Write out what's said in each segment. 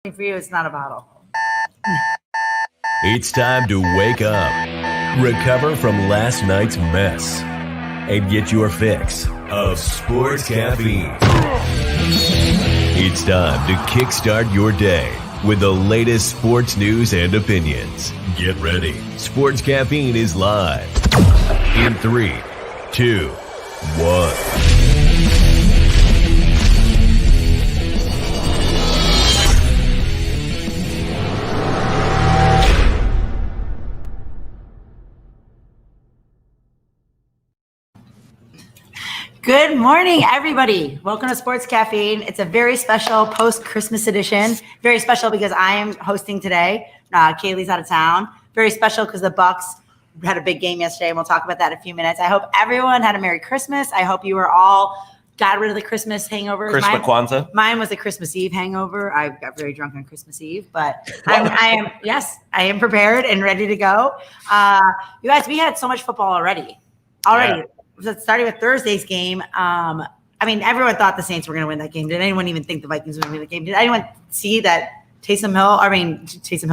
For you, it's not a bottle. It's time to wake up, recover from last night's mess, and get your fix of sports caffeine. It's time to kickstart your day with the latest sports news and opinions. Get ready. Sports Caffeine is live in 3, 2, 1. Good morning, everybody. Welcome to Sports Caffeine. It's a very special post-Christmas edition. Very special because I am hosting today. Kaylee's out of town. Very special because the Bucks had a big game yesterday, and we'll talk about that in a few minutes. I hope everyone had a Merry Christmas. I hope you were all got rid of the Christmas hangover. Kwanzaa. Mine was a Christmas Eve hangover. I got very drunk on Christmas Eve, but I am prepared and ready to go. You guys, we had so much football already. Yeah. Starting with Thursday's game, everyone thought the Saints were going to win that game. Did anyone even think the Vikings were going to win the game? Did anyone see that Taysom Hill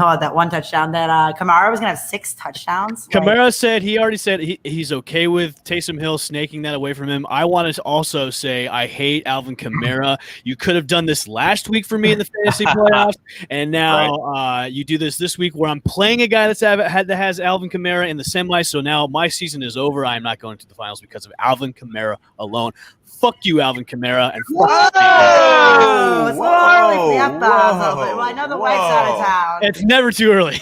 had that one touchdown, that Kamara was going to have 6 touchdowns? Kamara said he already said he's okay with Taysom Hill snaking that away from him. I wanted to also say I hate Alvin Kamara. You could have done this last week for me in the fantasy playoffs, and now you do this week where I'm playing a guy that has Alvin Kamara in the semi, so now my season is over. I'm not going to the finals because of Alvin Kamara alone. Fuck you, Alvin Kamara, and fuck It's a little early for the F-bombs. Well, I know the wife's out of town. It's never too early.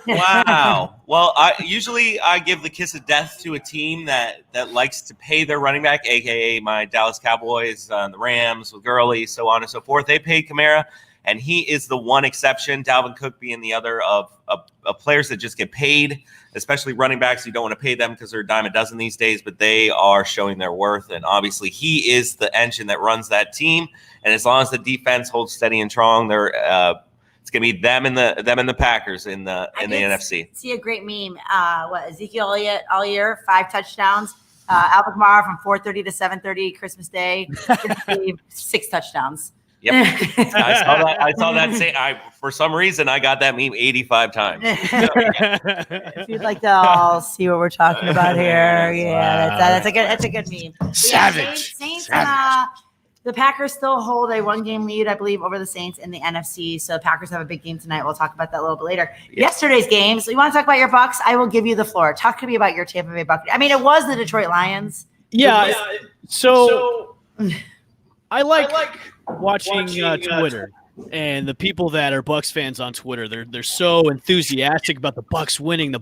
Wow. Well, I give the kiss of death to a team that likes to pay their running back, a.k.a. my Dallas Cowboys, the Rams with Gurley, so on and so forth. They paid Kamara, and he is the one exception, Dalvin Cook being the other of players that just get paid, especially running backs. You don't want to pay them because they're a dime a dozen these days, but they are showing their worth. And obviously he is the engine that runs that team. And as long as the defense holds steady and strong, it's going to be them and the Packers in the NFC. See a great meme. Ezekiel Elliott all year, 5 touchdowns. Alvin Kamara from 4:30 to 7:30 Christmas Day, 6 touchdowns. Yep, I saw that. For some reason, I got that meme 85 times. If you'd like to all see what we're talking about here, that's a good meme. Savage. Saints. The Packers still hold a 1-game lead, I believe, over the Saints in the NFC. So the Packers have a big game tonight. We'll talk about that a little bit later. Yeah. Yesterday's game. So you want to talk about your Bucks? I will give you the floor. Talk to me about your Tampa Bay Buccaneers. It was the Detroit Lions. Yeah. So I like watching Twitter and the people that are Bucks fans on Twitter. They're so enthusiastic about the Bucks winning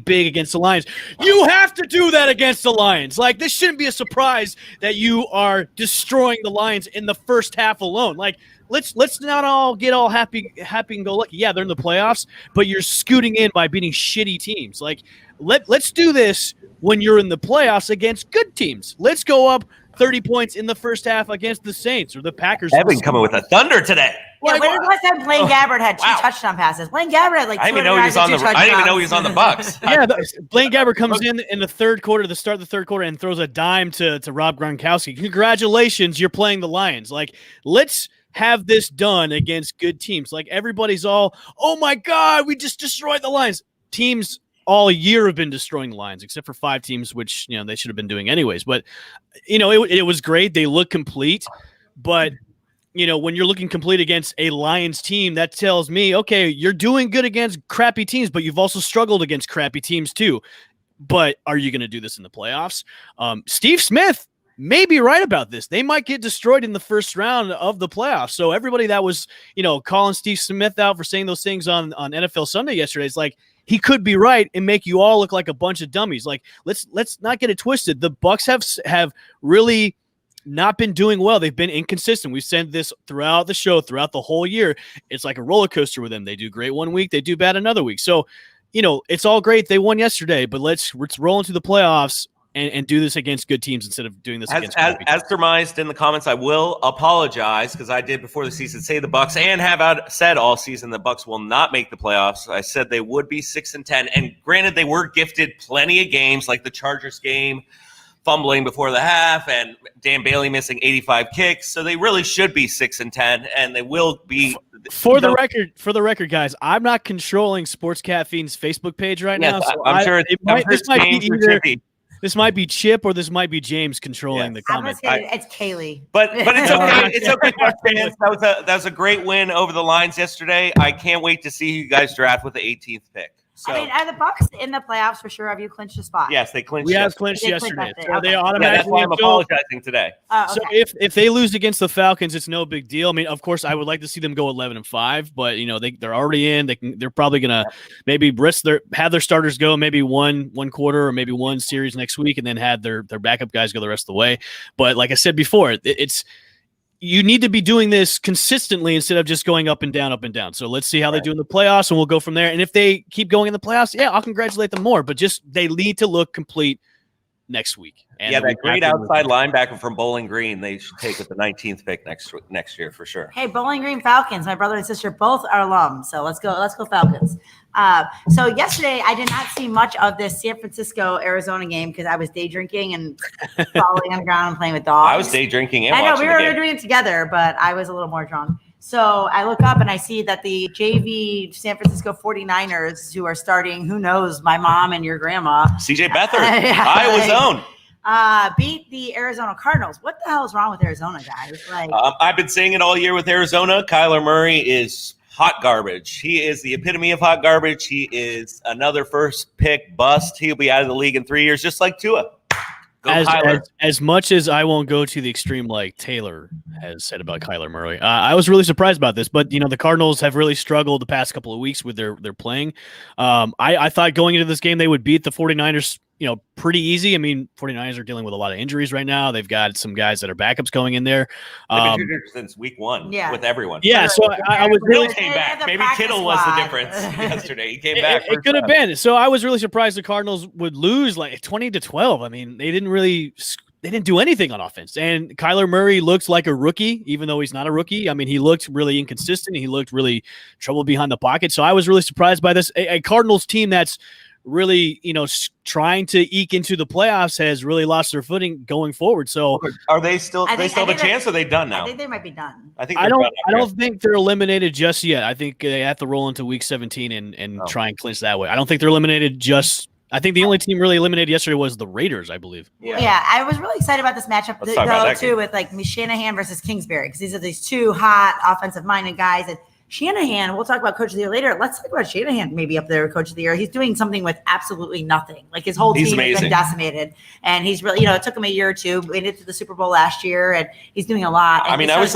big against the Lions. You have to do that against the Lions. Like, this shouldn't be a surprise that you are destroying the Lions in the first half alone. Like, let's not all get all happy and go lucky. Yeah, they're in the playoffs, but you're scooting in by beating shitty teams. Like, let's do this when you're in the playoffs against good teams. Let's go up 30 points in the first half against the Saints or the Packers. Evan coming with a thunder today. Yeah, when was the last time Blaine Gabbert had 2 touchdown passes? Blaine Gabbert had I didn't even know he was on the Bucks. Yeah, Blaine Gabbert comes in the third quarter, the start of the third quarter, and throws a dime to Rob Gronkowski. Congratulations, you're playing the Lions. Like, let's have this done against good teams. Like, everybody's all, oh my God, we just destroyed the Lions. Teams all year have been destroying the Lions, except for 5 teams, which, they should have been doing anyways. But, it was great. They look complete. But, when you're looking complete against a Lions team, that tells me, okay, you're doing good against crappy teams, but you've also struggled against crappy teams too. But are you going to do this in the playoffs? Steve Smith may be right about this. They might get destroyed in the first round of the playoffs. So everybody that was, calling Steve Smith out for saying those things on NFL Sunday yesterday, it's like, he could be right and make you all look like a bunch of dummies. Like, let's not get it twisted. The Bucks have really not been doing well. They've been inconsistent. We've said this throughout the show, throughout the whole year. It's like a roller coaster with them. They do great one week, they do bad another week. So, it's all great. They won yesterday, but let's roll into the playoffs and do this against good teams instead of doing this against good teams. As surmised in the comments, I will apologize because I did before the season say the Bucks and have said all season the Bucks will not make the playoffs. I said they would be 6-10, and granted they were gifted plenty of games like the Chargers game, fumbling before the half, and Dan Bailey missing 85 kicks. So they really should be 6-10, and they will be. For the record, guys, I'm not controlling Sports Caffeine's Facebook page right now. So I'm sure this might be James or either. Chippy. This might be Chip or this might be James controlling the I'm comment. gonna say it's Kaylee. But it's okay. It's okay, Bucs fans. That was a great win over the Lions yesterday. I can't wait to see who you guys draft with the 18th pick. So, I mean, are the Bucs in the playoffs for sure? Have you clinched a spot? yes, they clinched. We have yesterday. clinched They clinched yesterday, yesterday. so Okay. they Yeah, automatically. That's why I'm apologizing today. Oh, So okay. if they lose against the Falcons, it's no big deal. I mean, of course, I would like to see them go 11-5, but they're already in. They're probably gonna maybe have their starters go maybe one quarter or maybe one series next week, and then have their backup guys go the rest of the way. But like I said before, you need to be doing this consistently instead of just going up and down, up and down. So let's see how they do in the playoffs, and we'll go from there. And if they keep going in the playoffs, yeah, I'll congratulate them more. But just they need to look complete next week. And that great outside linebacker from Bowling Green, they should take with the 19th pick next year for sure. Hey, Bowling Green Falcons. My brother and sister both are alums, so let's go Falcons. So yesterday I did not see much of this San Francisco Arizona game because I was day drinking and falling on the ground and playing with dogs. I was day drinking and I know watching we the were game. doing it together, but I was a little more drunk. So I look up and I see that the JV San Francisco 49ers, who are starting, who knows, my mom and your grandma, CJ Beathard, Yeah. Iowa's own. beat the Arizona Cardinals. What the hell is wrong with Arizona, guys? Like, I've been saying it all year with Arizona. Kyler Murray is hot garbage. He is the epitome of hot garbage. He is another first pick bust. He'll be out of the league in 3 years, just like Tua. Go Kyler. As much as I won't go to the extreme like Taylor has said about Kyler Murray, I was really surprised about this. But the Cardinals have really struggled the past couple of weeks with their playing. I thought going into this game they would beat the 49ers. Pretty easy. I mean, 49ers are dealing with a lot of injuries right now. They've got some guys that are backups going in there. They've been injured since week one with everyone. Yeah, so I was really came back. Maybe Kittle was the difference yesterday. He came back. It could have been. So I was really surprised the Cardinals would lose like 20-12. I mean, they didn't do anything on offense. And Kyler Murray looked like a rookie, even though he's not a rookie. I mean, he looked really inconsistent. He looked really trouble behind the pocket. So I was really surprised by this. A Cardinals team that's really, trying to eke into the playoffs has really lost their footing going forward. So are they still? They still have a chance? Or are they done now? I think they might be done. I don't think they're eliminated just yet. I think they have to roll into week 17 and try and clinch that way. I don't think they're eliminated just. I think the only team really eliminated yesterday was the Raiders, I believe. Yeah, I was really excited about this matchup too with like Shanahan versus Kingsbury because these are these two hot offensive-minded guys. And Shanahan, we'll talk about Coach of the Year later. Let's talk about Shanahan maybe up there, Coach of the Year. He's doing something with absolutely nothing. Like his whole team has been decimated, and he's really, it took him a year or two. Made it to the Super Bowl last year, and he's doing a lot. I mean, I was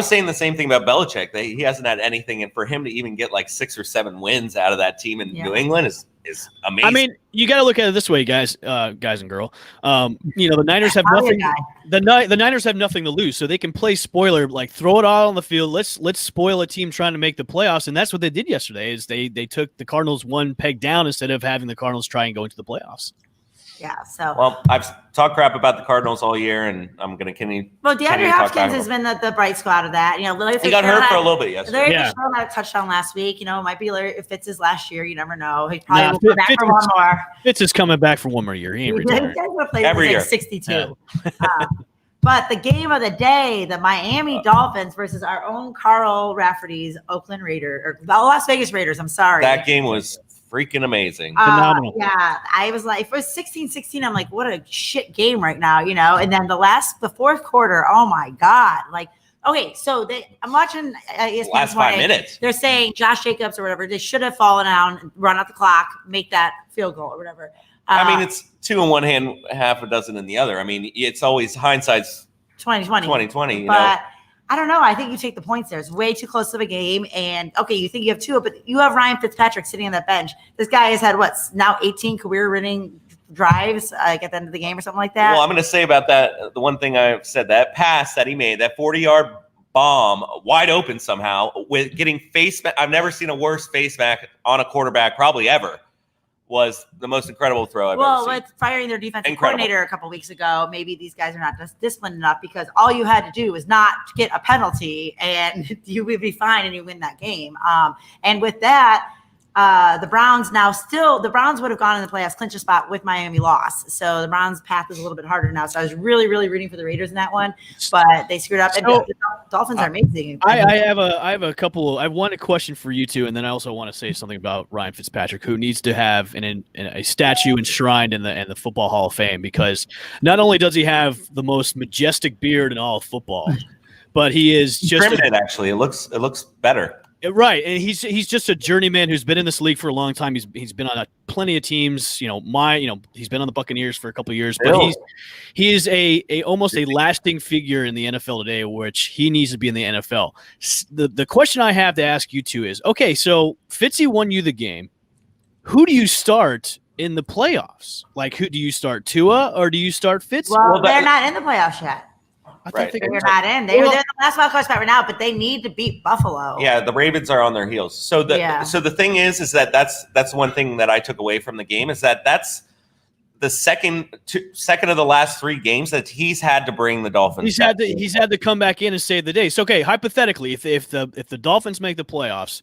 saying the same thing about Belichick. He hasn't had anything, and for him to even get like 6 or 7 wins out of that team in New England is amazing. I mean, you got to look at it this way, guys and girl. The Niners have nothing. The Niners have nothing to lose, so they can play spoiler, like throw it all on the field. Let's spoil a team trying to make the playoffs, and that's what they did yesterday. Is they took the Cardinals one peg down instead of having the Cardinals try and go into the playoffs. Yeah. So I've talked crap about the Cardinals all year, and I'm going to continue. Well, DeAndre Hopkins has been the bright spot of that. He got hurt for a little bit yesterday. Larry Fitzgerald had a touchdown last week. It might be Larry if it's his last year. You never know. He probably will come back for one more. Fitz is coming back for one more year. He ain't retired. Every year. 62. Yeah. But the game of the day, the Miami Dolphins versus our own Karl Raffurty's Oakland Raiders, or the Las Vegas Raiders. I'm sorry. That game was freaking amazing. Phenomenal. Yeah. I was like, if it was 16-16, I'm like, what a shit game right now, And then the fourth quarter, oh my God. Like, okay, so I'm watching ESPN last 5 minutes. They're saying Josh Jacobs or whatever, they should have fallen down, run out the clock, make that field goal or whatever. I mean, it's 2 in one hand, half a dozen in the other. I mean, it's always hindsight's 2020. But I don't know. I think you take the points there. It's way too close of a game. And okay, you think you have 2, but you have Ryan Fitzpatrick sitting on that bench. This guy has had now 18 career-winning drives at the end of the game or something like that. Well, I'm going to say about that, the one thing I've said, that pass that he made, that 40-yard bomb, wide open somehow, with getting face back. I've never seen a worse face back on a quarterback, probably ever. Was the most incredible throw I've ever seen. Well, with firing their defensive coordinator a couple weeks ago, maybe these guys are not just disciplined enough because all you had to do was not get a penalty and you would be fine and you win that game. And with that, The Browns the Browns would have gone in the playoffs, clinch a spot with Miami loss. So the Browns' path is a little bit harder now. So I was really, really rooting for the Raiders in that one, but they screwed up. And the Dolphins are amazing. I have one question for you two, and then I also want to say something about Ryan Fitzpatrick, who needs to have a statue enshrined in the Football Hall of Fame, because not only does he have the most majestic beard in all of football, but he is just trimmed it. Actually, it looks better. Right, and he's just a journeyman who's been in this league for a long time. He's been on plenty of teams. He's been on the Buccaneers for a couple of years, but he is a almost a lasting figure in the NFL today, which he needs to be in the NFL. The question I have to ask you two is, okay, so Fitzy won you the game. Who do you start in the playoffs? Like, who do you start, Tua or do you start Fitzy? Well, they're not in the playoffs yet. Right. They're not in. They're the last wild card spot right now, but they need to beat Buffalo. Yeah, the Ravens are on their heels. So the thing is that's one thing that I took away from the game, is that's the second of the last 3 games that he's had to bring the Dolphins. He's had to come back in and save the day. So okay, hypothetically, if the Dolphins make the playoffs,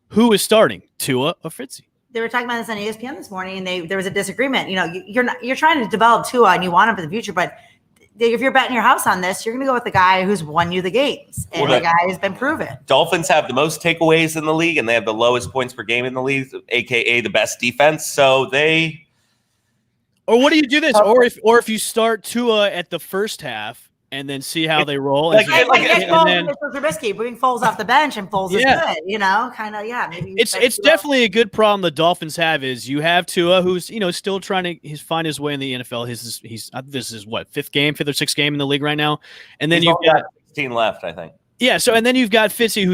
who is starting, Tua or Fitzy? They were talking about this on ESPN this morning, and there was a disagreement. You're trying to develop Tua and you want him for the future, but if you're betting your house on this, you're going to go with the guy who's won you the games and the guy who's been proven. Dolphins have the most takeaways in the league, and they have the lowest points per game in the league, aka the best defense. So they. Or what do you do this? Or if you start Tua at the first half and then see how they roll. Bring Foles off the bench, and Foles is good. Kind of maybe. It's definitely a good problem the Dolphins have, is you have Tua, who's still trying to find his way in the NFL. This is what, 5th or 6th game in the league right now, and then you've got 16 left, I think. Yeah, so and then you've got Fitzy,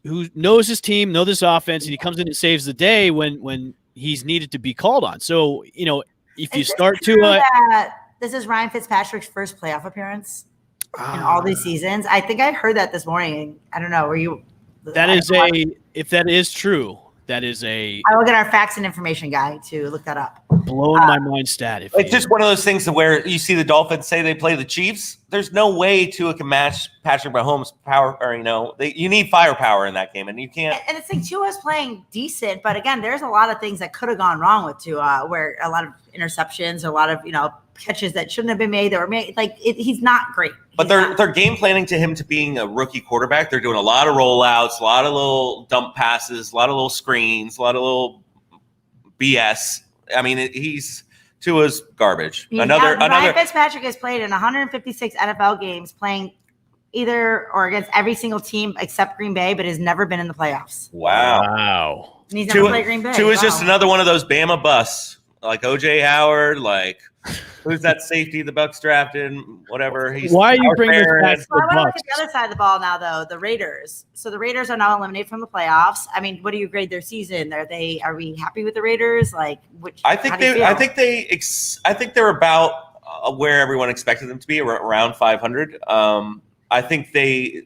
who knows his team, knows this offense, and he comes in and saves the day when he's needed to be called on. So if you start Tua. This is Ryan Fitzpatrick's first playoff appearance in all these seasons. I think I heard that this morning. I don't know. If that is true, that is a. I will get our facts and information guy to look that up. Blowing my mind stat. It's just one of those things where you see the Dolphins say they play the Chiefs. There's no way Tua can match Patrick Mahomes' power, or you need firepower in that game, and you can't. And it's like Tua's playing decent, but again, there's a lot of things that could have gone wrong with Tua, where a lot of interceptions, a lot of catches that shouldn't have been made that were made. He's not great. But they're game planning to him to being a rookie quarterback. They're doing a lot of rollouts, a lot of little dump passes, a lot of little screens, a lot of little BS. I mean, Tua's garbage. Ryan Fitzpatrick has played in 156 NFL games, playing either or against every single team except Green Bay, but has never been in the playoffs. Wow. And he's never played Green Bay. Tua's just another one of those Bama busts, like OJ Howard, like who's that safety the Bucs drafted, whatever. Why are you bringing this back to the I want to Bucs? look at the other side of the ball now, though, the Raiders. So the Raiders are now eliminated from the playoffs. I mean, what do you grade their season? Are we happy with the Raiders? I think they're about where everyone expected them to be, around 500. I think their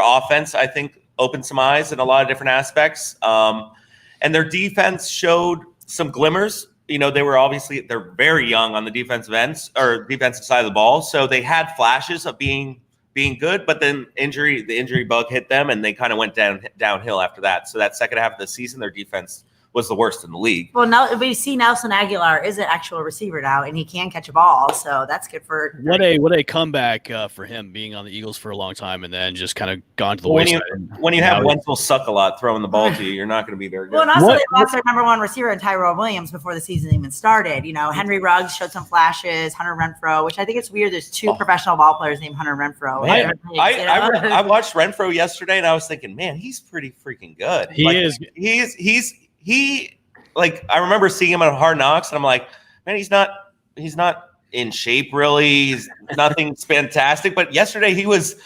offense, I think, opened some eyes in a lot of different aspects. And their defense showed some glimmers. They're very young on the defensive ends or defensive side of the ball. So they had flashes of being good, but then the injury bug hit them, and they kind of went downhill after that. So that second half of the season, their defense was the worst in the league. Well, now we see Nelson Aguilar is an actual receiver now, and he can catch a ball, so that's good for. What a comeback for him, being on the Eagles for a long time and then just kind of gone to the wayside. When you have Wenzel suck a lot throwing the ball to you, you're not going to be very good. Well, and also they lost their number 1 receiver in Tyrell Williams before the season even started. Henry Ruggs showed some flashes, Hunter Renfrow, which I think it's weird. There's 2 professional ball players named Hunter Renfrow. Man, I watched Renfrow yesterday, and I was thinking, man, he's pretty freaking good. I remember seeing him on Hard Knocks, and I'm like, man, he's not in shape really. Nothing's fantastic. But yesterday he was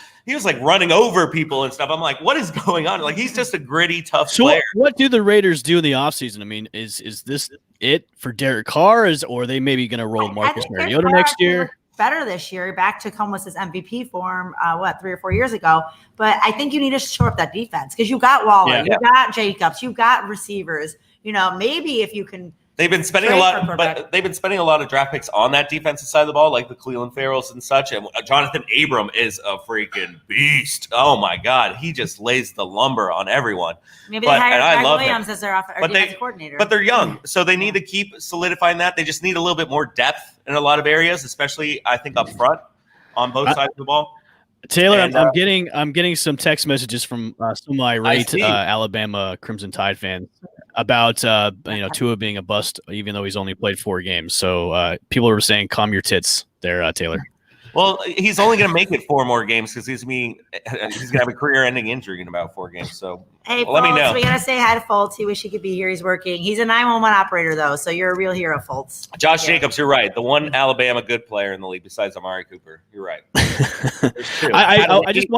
like running over people and stuff. I'm like, what is going on? Like, he's just a gritty, tough player. What do the Raiders do in the offseason? I mean, is this it for Derek Carr, or are they maybe going to roll Marcus Mariota next year? Better this year, back to Comus's MVP form, 3 or 4 years ago. But I think you need to shore up that defense, because you got Waller, you got Jacobs, you got receivers. Maybe if you can They've been spending a lot, but they've been spending a lot of draft picks on that defensive side of the ball, like the Cleveland Farrells and such. And Jonathan Abram is a freaking beast. Oh my God, he just lays the lumber on everyone. Maybe they hired Greg Williams as their defensive coordinator. But they're young, so they need to keep solidifying that. They just need a little bit more depth in a lot of areas, especially I think up front on both sides of the ball. Taylor, and, I'm getting some text messages from some of my Alabama Crimson Tide fans about Tua being a bust, even though he's only played 4 games. So people are saying, "Calm your tits," there, Taylor. Well, he's only going to make it 4 more games because he's going to have a career-ending injury in about 4 games. So hey, let me know. We got to say hi to Fultz. He wish he could be here. He's working. He's a 911 operator, though, so you're a real hero, Fultz. Josh Jacobs, you're right. The one Alabama good player in the league besides Amari Cooper. You're right. I just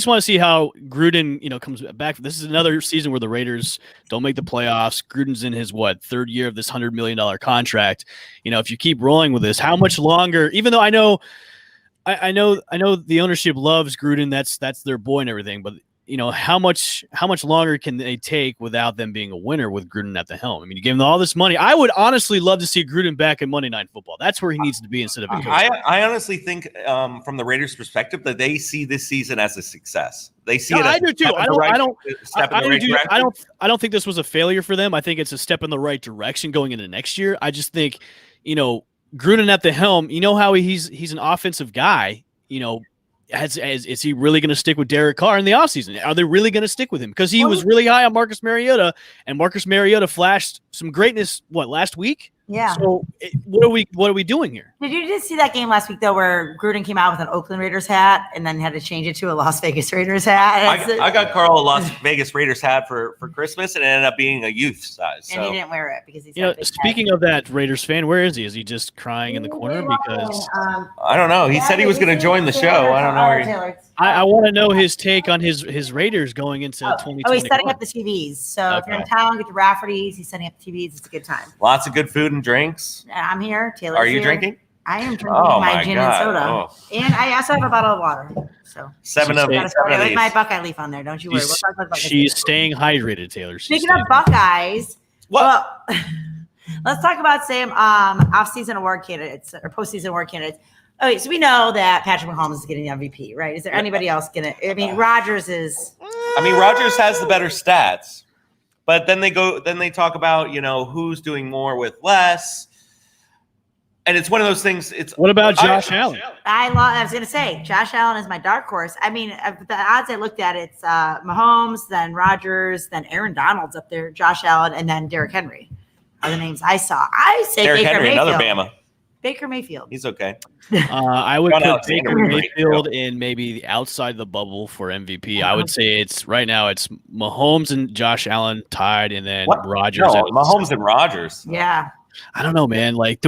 want to see how Gruden, comes back. This is another season where the Raiders don't make the playoffs. Gruden's in his 3rd year of this $100 million contract. If you keep rolling with this, how much longer? Even though I know the ownership loves Gruden. That's their boy and everything. But how much longer can they take without them being a winner with Gruden at the helm? I mean, you give them all this money. I would honestly love to see Gruden back in Monday Night Football. That's where he needs to be instead of a coach. I honestly think from the Raiders' perspective that they see this season as a success. They see it. I do too. I don't think this was a failure for them. I think it's a step in the right direction going into next year. I just think, Gruden at the helm. How he's an offensive guy. Is he really going to stick with Derek Carr in the offseason? Are they really going to stick with him? Because he was really high on Marcus Mariota, and Marcus Mariota flashed some greatness, last week? Yeah. So what are we doing here? Did you just see that game last week, though, where Gruden came out with an Oakland Raiders hat and then had to change it to a Las Vegas Raiders hat? I got Karl a Las Vegas Raiders hat for Christmas, and it ended up being a youth size. So. And he didn't wear it because he's speaking of that Raiders fan, where is he? Is he just crying in the corner? Because I don't know. He said he was going to join the show. I don't know where I want to know his take on his Raiders going into 2020. Oh, he's setting up the TVs. So if you're in town, get the Rafferty's. He's setting up the TVs. It's a good time. Lots of good food and drinks. I'm here. Taylor's Are you here. drinking? I am drinking my gin and soda. Oh. And I also have a bottle of water. So 7 of these. With my Buckeye leaf on there. Don't you worry. She's staying hydrated, Taylor. Speaking of Buckeyes, let's talk about off-season award candidates or postseason award candidates. Okay, so we know that Patrick Mahomes is getting the MVP, right? Is there anybody else getting it? I mean, Rodgers is. Rodgers has the better stats, but then they talk about who's doing more with less, and it's one of those things. What about Josh Allen? I was going to say Josh Allen is my dark horse. I mean, the odds I looked at, it's Mahomes, then Rodgers, then Aaron Donald's up there, Josh Allen, and then Derrick Henry are the names I saw. I say Derrick Baker Henry, Mayfield. another Bama. Baker Mayfield. He's okay. I would put Baker Mayfield in maybe the outside the bubble for MVP. I would say right now it's Mahomes and Josh Allen tied, and then Rodgers. No, Mahomes and Rodgers. Yeah. I don't know, man. Like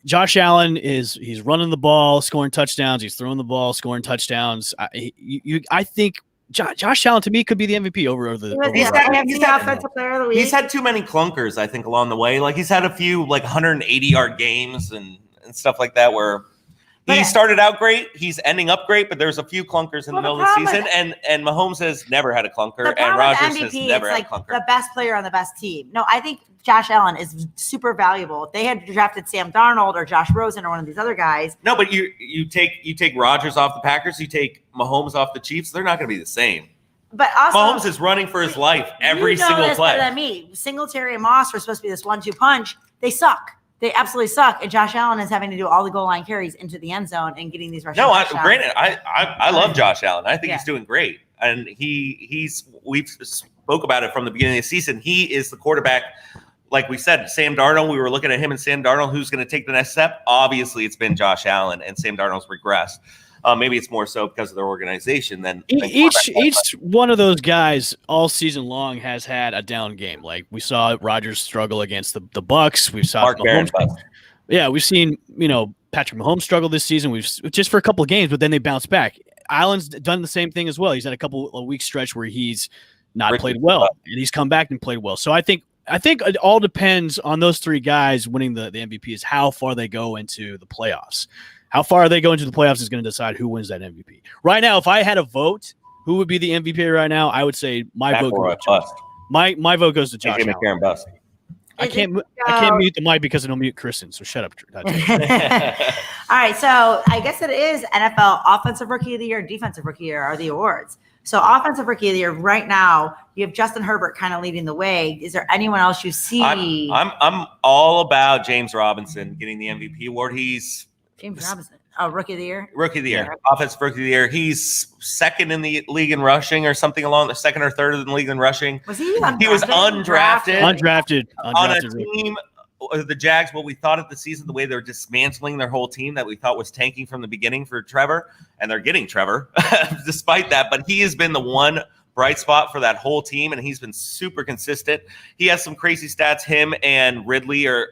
Josh Allen he's running the ball, scoring touchdowns. He's throwing the ball, scoring touchdowns. I think Josh Allen to me could be the MVP over the. He's had too many clunkers, I think, along the way. Like he's had a few 180-yard games and stuff like that where he started out great, he's ending up great, but there's a few clunkers in the middle of the season, and Mahomes has never had a clunker, and Rodgers has never had a clunker. The best player on the best team. No, I think Josh Allen is super valuable. If they had drafted Sam Darnold or Josh Rosen or one of these other guys. No, but you take Rodgers off the Packers, you take Mahomes off the Chiefs, they're not going to be the same. But also, Mahomes is running for his life every single play. Better than me. Singletary and Moss are supposed to be this 1-2 punch. They suck. They absolutely suck. And Josh Allen is having to do all the goal line carries into the end zone and getting these rushing touchdowns. Granted, I love Josh Allen. I think he's doing great. And we've spoke about it from the beginning of the season. He is the quarterback. Like we said, Sam Darnold, we were looking at him and Sam Darnold, who's going to take the next step. Obviously, it's been Josh Allen, and Sam Darnold's regressed. Maybe it's more so because of their organization than each one of those guys all season long has had a down game. Like we saw Rodgers struggle against the Bucks. We saw Mahomes. We've seen Patrick Mahomes struggle this season. We've just for a couple of games, but then they bounce back. Allen's done the same thing as well. He's had a couple of week stretch where he's not played well, and he's come back and played well. So I think it all depends on those three guys winning the MVP is how far they go into the playoffs. How far they go into the playoffs is going to decide who wins that MVP. Right now, if I had a vote, who would be the MVP right now? I would say my vote goes to Josh Allen. I can't mute the mic because it'll mute Kristen. So shut up. All right. So I guess it is NFL Offensive Rookie of the Year, Defensive Rookie of the Year are the awards. So Offensive Rookie of the Year right now, you have Justin Herbert kind of leading the way. Is there anyone else you see? I'm all about James Robinson getting the MVP award. He's James Robinson. Oh, Rookie of the Year? Rookie of the Year. Offensive Rookie of the Year. He's second in the league in rushing or something along the second or third in the league in rushing. Was he undrafted? He was undrafted. On a rookie. team, the Jags, what we thought of the season, the way they're dismantling their whole team that we thought was tanking from the beginning for Trevor, and they're getting Trevor despite that. But he has been the one bright spot for that whole team, and he's been super consistent. He has some crazy stats. Him and Ridley are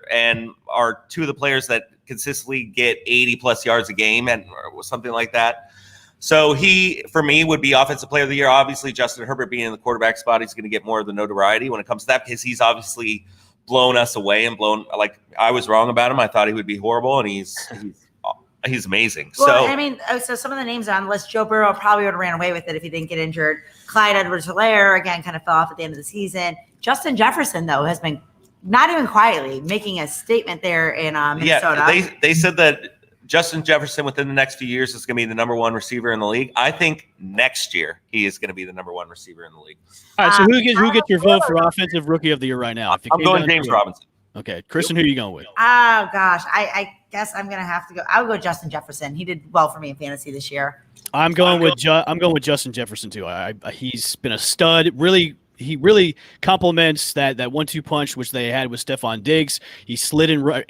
two of the players that consistently get 80-plus yards a game and or something like that. So he, for me, would be Offensive Player of the Year. Obviously, Justin Herbert being in the quarterback spot, he's going to get more of the notoriety when it comes to that because he's obviously blown us away and like I was wrong about him. I thought he would be horrible, and he's amazing. Well, I mean, so some of the names on the list, Joe Burrow probably would have ran away with it if he didn't get injured. Clyde Edwards-Helaire, again, kind of fell off at the end of the season. Justin Jefferson, though, has been not even quietly making a statement there in Minnesota. Yeah, they said that Justin Jefferson within the next few years is going to be the number one receiver in the league. I think next year he is going to be the number one receiver in the league. All right, so who gets your vote for Offensive Rookie of the Year right now? I'm going James Robinson. Okay, Kristen, who are you going with? Oh gosh, I guess I'm gonna have to go. I would go Justin Jefferson. He did well for me in fantasy this year. I'm going with Justin Jefferson too. He's been a stud. He really complements that 1-2 punch which they had with Stephon Diggs. He slid in.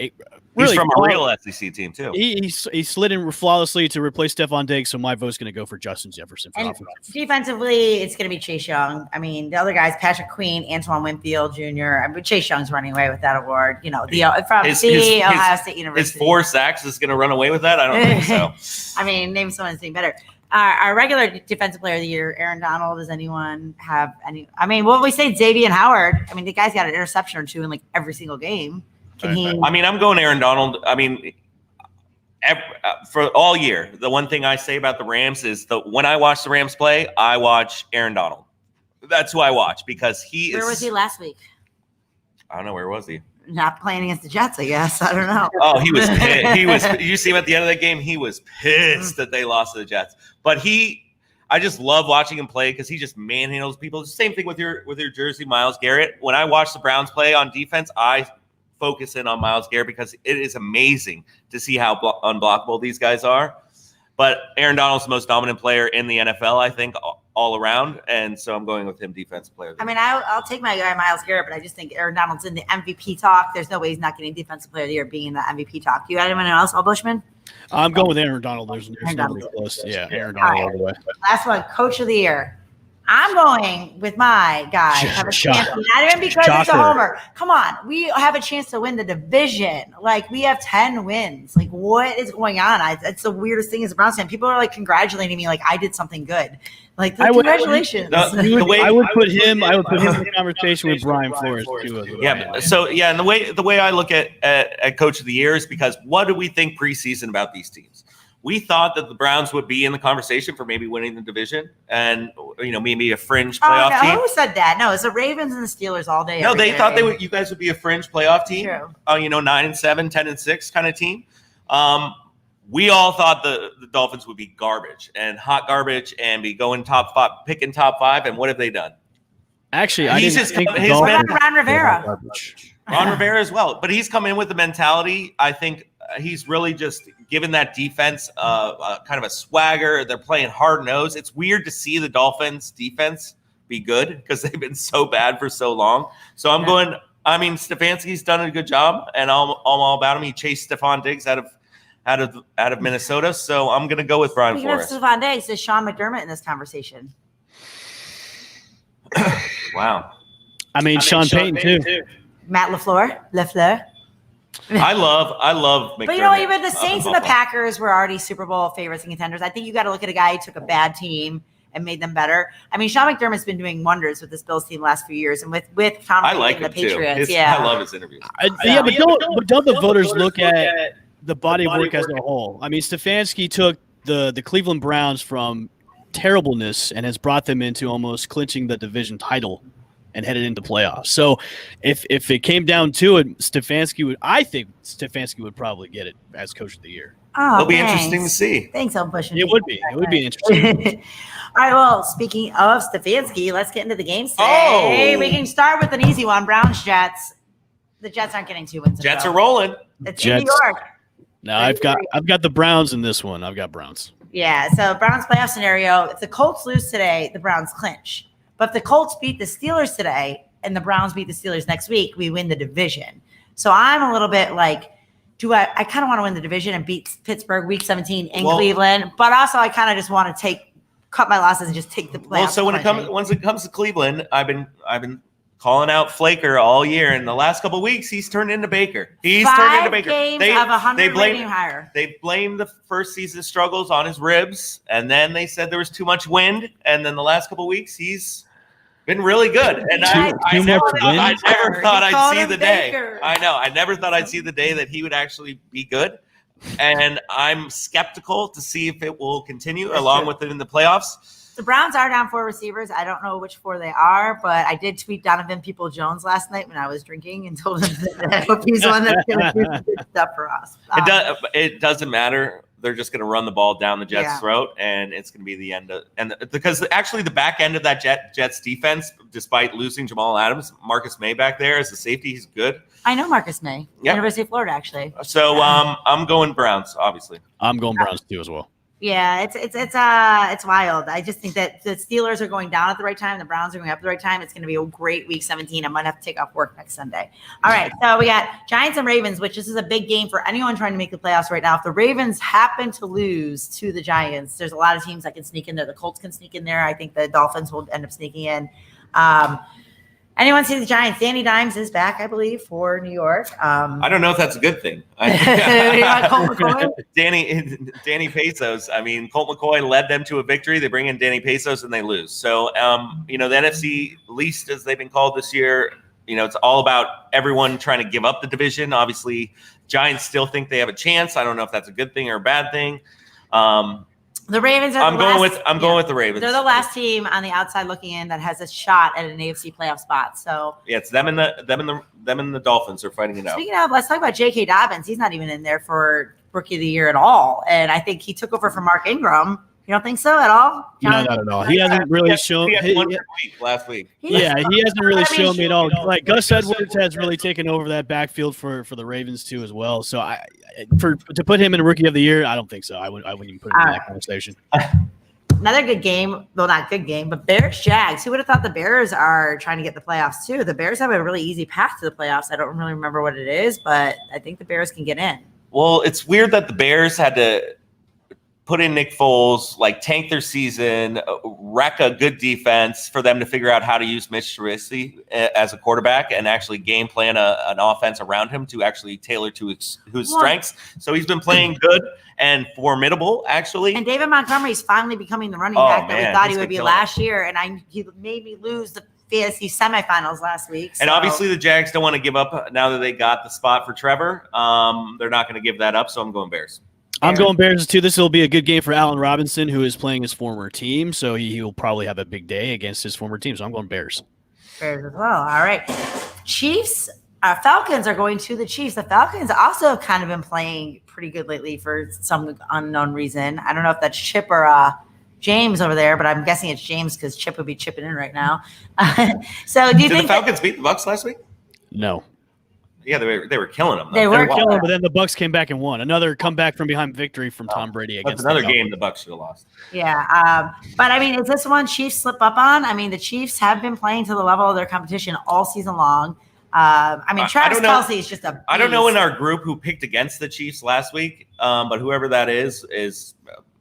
He's from a real SEC team too. He slid in flawlessly to replace Stephon Diggs. So my vote's going to go for Justin Jefferson. And defensively, it's going to be Chase Young. I mean, the other guys, Patrick Queen, Antoine Winfield Jr. I mean, Chase Young's running away with that award. You know, Ohio State University. His 4 sacks is going to run away with that. I don't think so. I mean, name someone's doing better. Our regular Defensive Player of the Year, Aaron Donald. Does anyone have any? I mean, what we say, Xavier Howard. I mean, the guy's got an interception or two in like every single game. I mean, I'm going Aaron Donald. I mean, for all year, the one thing I say about the Rams is when I watch the Rams play, I watch Aaron Donald. That's who I watch because Where was he last week? I don't know. Where was he? Not playing against the Jets, I guess. I don't know. Oh, he was pissed. You see him at the end of that game? He was pissed that they lost to the Jets. But I just love watching him play because he just manhandles people. The same thing with your jersey, Myles Garrett. When I watch the Browns play on defense, I focus in on Myles Garrett because it is amazing to see how unblockable these guys are. But Aaron Donald's the most dominant player in the NFL, I think, all around. And so I'm going with him defensive player. I mean, I'll take my guy, Myles Garrett, but I just think Aaron Donald's in the MVP talk. There's no way he's not getting defensive player of the year being in the MVP talk. Do you have anyone else, Al Bushman? I'm going with Aaron Donald. There's nobody close. Yeah, Aaron Donald all the way. Last one, Coach of the Year. I'm going with my guy. Have a chance, not even because it's a homer. Come on, we have a chance to win the division. Like we have 10 wins. Like what is going on? It's the weirdest thing as a Browns fan. People are like congratulating me, like I did something good. Like congratulations. I would put him in the conversation with Brian Flores too. Yeah. So yeah, and the way I look at Coach of the Year is because what do we think preseason about these teams? We thought that the Browns would be in the conversation for maybe winning the division and, maybe a fringe playoff team. Who said that? No, it's the Ravens and the Steelers all day. No, they thought you guys would be a fringe playoff team. True. 9-7, 10-6 kind of team. We all thought the Dolphins would be garbage and hot garbage and be going picking top 5. And what have they done? Actually, Ron Rivera. Ron Rivera as well. But he's come in with the mentality, I think, he's really just given that defense kind of a swagger. They're playing hard-nosed. It's weird to see the Dolphins' defense be good because they've been so bad for so long. So I'm going – Stefanski's done a good job, and I'm all about him. He chased Stephon Diggs out of Minnesota, so I'm going to go with Brian Flores. Speaking of Stephon Diggs, is Sean McDermott in this conversation? Wow. Sean Payton too. Matt LaFleur. I love McDermott. But even the Saints and the Packers were already Super Bowl favorites and contenders. I think you got to look at a guy who took a bad team and made them better. I mean, Sean McDermott's been doing wonders with this Bills team the last few years, and with Tom Brady and the Patriots. I love his interviews. But don't the voters look at the body of work as a whole? I mean, Stefanski took the Cleveland Browns from terribleness and has brought them into almost clinching the division title. and headed into playoffs. So if it came down to it, I think Stefanski would probably get it as coach of the year. Oh, It'll be interesting to see. Thanks, El Bush. It would be interesting. All right, well, speaking of Stefanski, let's get into the games today. Oh. We can start with an easy one. Browns, Jets. The Jets aren't getting 2 wins. Jets are rolling. It's Jets. in New York. No, I've got the Browns in this one. I've got Browns. Yeah, so Browns playoff scenario. If the Colts lose today, the Browns clinch. But if the Colts beat the Steelers today and the Browns beat the Steelers next week, we win the division. So I'm a little bit like, I kind of want to win the division and beat Pittsburgh week 17 in Cleveland, but also I kind of just want to cut my losses and just take the playoffs. Well, so once it comes to Cleveland, I've been calling out Flaker all year. In the last couple of weeks, he's turned into Baker. Games of 100 rating higher. They blamed the first season struggles on his ribs, and then they said there was too much wind. And then the last couple of weeks, he's been really good. And I never thought I'd see the day. I know. I never thought I'd see the day that he would actually be good. And I'm skeptical to see if it will continue along with it in the playoffs. The Browns are down 4 receivers. I don't know which 4 they are, but I did tweet Donovan Peoples-Jones last night when I was drinking and told him that I hope he's one that's going to do some good stuff for us. It doesn't matter. They're just going to run the ball down the Jets' throat, and it's going to be the end of because actually the back end of that Jets defense, despite losing Jamal Adams, Marcus May back there as the safety, he's good. I know Marcus May, University of Florida, actually. So I'm going Browns, obviously. I'm going Browns too as well. Yeah, it's wild. I just think that the Steelers are going down at the right time. The Browns are going up at the right time. It's going to be a great week 17. I might have to take off work next Sunday. All right, so we got Giants and Ravens, which this is a big game for anyone trying to make the playoffs right now. If the Ravens happen to lose to the Giants, there's a lot of teams that can sneak in there. The Colts can sneak in there. I think the Dolphins will end up sneaking in. Anyone see the Giants? Danny Dimes is back, I believe, for New York. I don't know if that's a good thing. Colt McCoy? Danny Pesos. I mean, Colt McCoy led them to a victory. They bring in Danny Pesos and they lose. So, the NFC least, as they've been called this year, it's all about everyone trying to give up the division. Obviously, Giants still think they have a chance. I don't know if that's a good thing or a bad thing. The Ravens are I'm going with the Ravens. They're the last team on the outside looking in that has a shot at an AFC playoff spot. So yeah, it's them and the Dolphins are fighting it out. Speaking of, let's talk about J.K. Dobbins. He's not even in there for Rookie of the Year at all, and I think he took over for Mark Ingram. You don't think so at all? No, not at all. He hasn't really shown. He had 1 week last week. Yeah, he hasn't really shown me at all. Like Gus Edwards has really taken over that backfield for the Ravens too as well. So to put him in Rookie of the Year, I don't think so. I wouldn't even put him in that conversation. Another good game. Well, not good game, but Bears Jags. Who would have thought the Bears are trying to get the playoffs too? The Bears have a really easy path to the playoffs. I don't really remember what it is, but I think the Bears can get in. Well, it's weird that the Bears had to put in Nick Foles, tank their season, wreck a good defense for them to figure out how to use Mitch Trubisky as a quarterback and actually game plan an offense around him to actually tailor to his strengths. So he's been playing good and formidable, actually. And David Montgomery's finally becoming the running back that we thought he would be last year. And he made me lose the fantasy semifinals last week. So. And obviously the Jags don't want to give up now that they got the spot for Trevor. They're not going to give that up, so I'm going Bears. I'm going Bears too. This will be a good game for Allen Robinson, who is playing his former team. So he will probably have a big day against his former team. So I'm going Bears. Bears as well. All right. Chiefs, Falcons are going to the Chiefs. The Falcons also have kind of been playing pretty good lately for some unknown reason. I don't know if that's Chip or James over there, but I'm guessing it's James because Chip would be chipping in right now. So do you think the Falcons beat the Bucs last week? No. Yeah, they were killing them. They were killing them, but then the Bucs came back and won. Another comeback from behind victory from Tom Brady against. That's another game the Bucs should have lost. Yeah, but I mean, is this one Chiefs slip up on? I mean, the Chiefs have been playing to the level of their competition all season long. I mean, Travis Kelce is just a beast. I don't know in our group who picked against the Chiefs last week, but whoever that is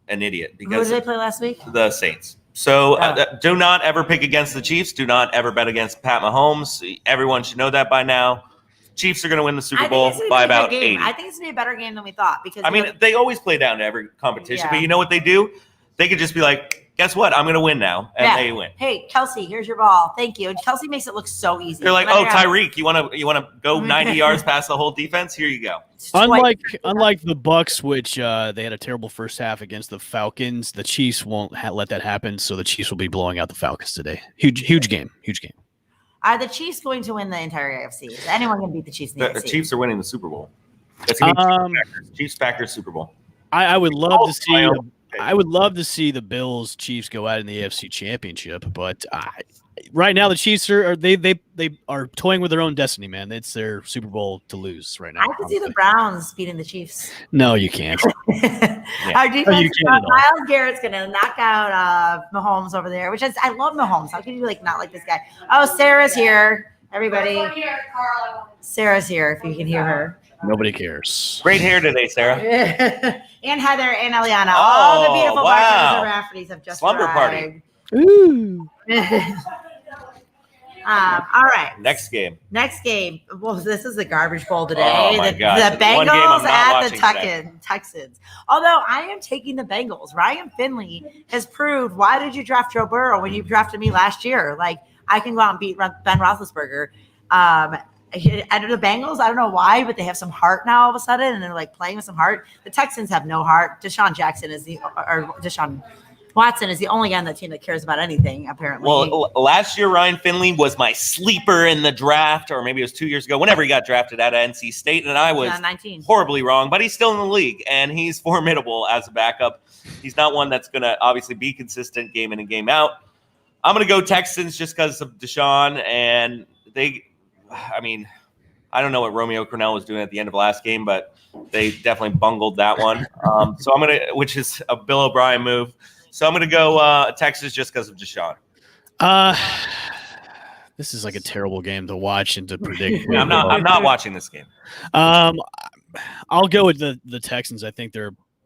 an idiot. Because who did they play last week? The Saints. So do not ever pick against the Chiefs. Do not ever bet against Pat Mahomes. Everyone should know that by now. Chiefs are going to win the Super Bowl by about 80. I think it's going to be a better game than we thought. Because they always play down to every competition. But you know what they do? They could just be like, guess what? I'm going to win now. And they win. Hey, Kelsey, here's your ball. Thank you. And Kelsey makes it look so easy. They're like, oh, Tyreek, you want to go 90 yards past the whole defense? Here you go. Unlike the Bucs, which they had a terrible first half against the Falcons, the Chiefs won't let that happen. So the Chiefs will be blowing out the Falcons today. Huge game. Are the Chiefs going to win the entire AFC? Is anyone going to beat the Chiefs in the AFC? The Chiefs are winning the Super Bowl. It's going to be Chiefs Packers Super Bowl. I would love to see. I would love to see the Bills Chiefs go out in the AFC Championship, but right now the Chiefs are they are toying with their own destiny, man. It's their Super Bowl to lose right now. I can see the Browns beating the Chiefs. No, you can't. Our defense, Myles Garrett's going to knock out Mahomes over there, which is I love Mahomes. How can you not like this guy? Oh, Sarah's here, everybody. Sarah's here. If you can hear her. Nobody cares. Great hair today, Sarah. And Heather and Eliana. All the beautiful bartenders and Rafferties have just slumber arrived. Party. Ooh. All right. Next game. Well, this is the garbage bowl today. Oh my God. The Bengals at the Texans. Although I am taking the Bengals. Ryan Finley has proved, why did you draft Joe Burrow when you drafted me last year? Like, I can go out and beat Ben Roethlisberger. And the Bengals, I don't know why, but they have some heart now all of a sudden, and they're like playing with some heart. The Texans have no heart. Deshaun Watson is the only guy on the team that cares about anything, apparently. Well, last year, Ryan Finley was my sleeper in the draft, or maybe it was 2 years ago, whenever he got drafted out of NC State, and I was 19. horribly wrong, but he's still in the league, and he's formidable as a backup. He's not one that's going to obviously be consistent game in and game out. I'm going to go Texans just because of Deshaun, and I don't know what Romeo Crennel was doing at the end of last game, but they definitely bungled that one. So I'm going to, which is a Bill O'Brien move. So I'm going to go Texas just because of Deshaun. This is like a terrible game to watch and to predict. I'm not watching this game. I'll go with the Texans. I think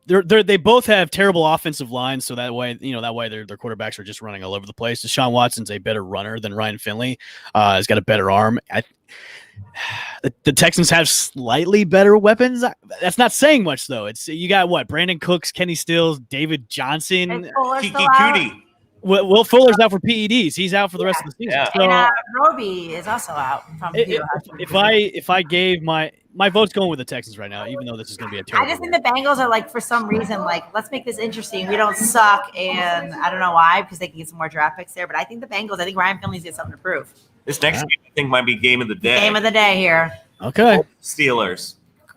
they both have terrible offensive lines, so that way their quarterbacks are just running all over the place. Deshaun Watson's a better runner than Ryan Finley. He's got a better arm. The Texans have slightly better weapons. That's not saying much, though. You got what? Brandon Cooks, Kenny Stills, David Johnson, Kiki Cootie. Will Fuller's out for PEDs. He's out for the rest of the season. Yeah. So, And Roby is also out. If I gave my vote's going with the Texans right now, even though this is going to be a terrible. I just think the Bengals are like, for some reason, like, let's make this interesting. We don't suck, and I don't know why, because they can get some more draft picks there. But I think the Bengals. I think Ryan Finley's got something to prove. This next game, I think, might be game of the day. Game of the day here. Okay. Steelers.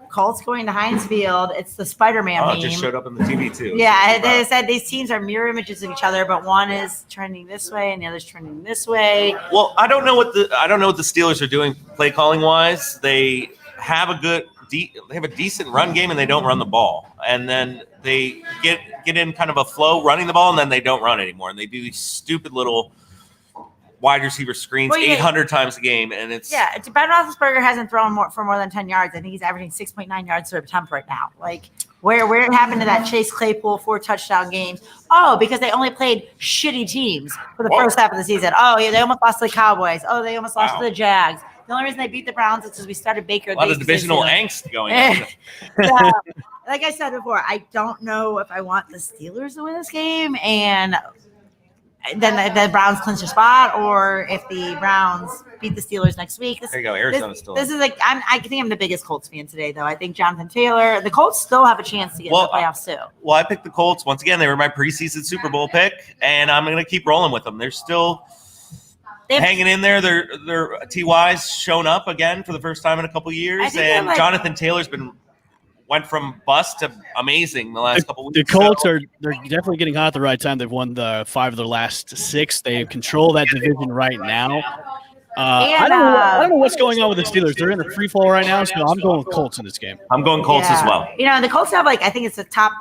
Colts going to Heinz Field. It's the Spider-Man meme. It just showed up on the TV too. Yeah, they said these teams are mirror images of each other, but one is trending this way and the other's trending this way. Well, I don't know what the Steelers are doing play calling wise. They have they have a decent run game and they don't run the ball, and then they get in kind of a flow running the ball, and then they don't run anymore, and they do these stupid little wide receiver screens 800 times a game, and it's Ben Roethlisberger hasn't thrown for more than 10 yards. I think he's averaging 6.9 yards per attempt right now. Like, where it happened to that Chase Claypool 4 touchdown games? Oh, because they only played shitty teams for the first half of the season. Oh, yeah, they almost lost to the Cowboys. Oh, they almost lost to the Jags. The only reason they beat the Browns is because we started Baker. A lot of divisional angst going on. Like I said before, I don't know if I want the Steelers to win this game, and then the Browns clinch their spot, or if the Browns beat the Steelers next week. There you go. Arizona's still. This is like I think I'm the biggest Colts fan today, though. I think Jonathan Taylor. The Colts still have a chance to get in the playoffs too. Well, I picked the Colts once again. They were my preseason Super Bowl pick, and I'm going to keep rolling with them. They're still hanging in there. Their TY's shown up again for the first time in a couple of years, and Jonathan Taylor's went from bust to amazing the last couple of weeks. The Colts they're definitely getting hot at the right time. They've won 5 of their last 6. They control that division right now. I don't know what's going on with the Steelers. They're in the free fall right now, so I'm going with Colts in this game. I'm going Colts as well. The Colts have I think it's the top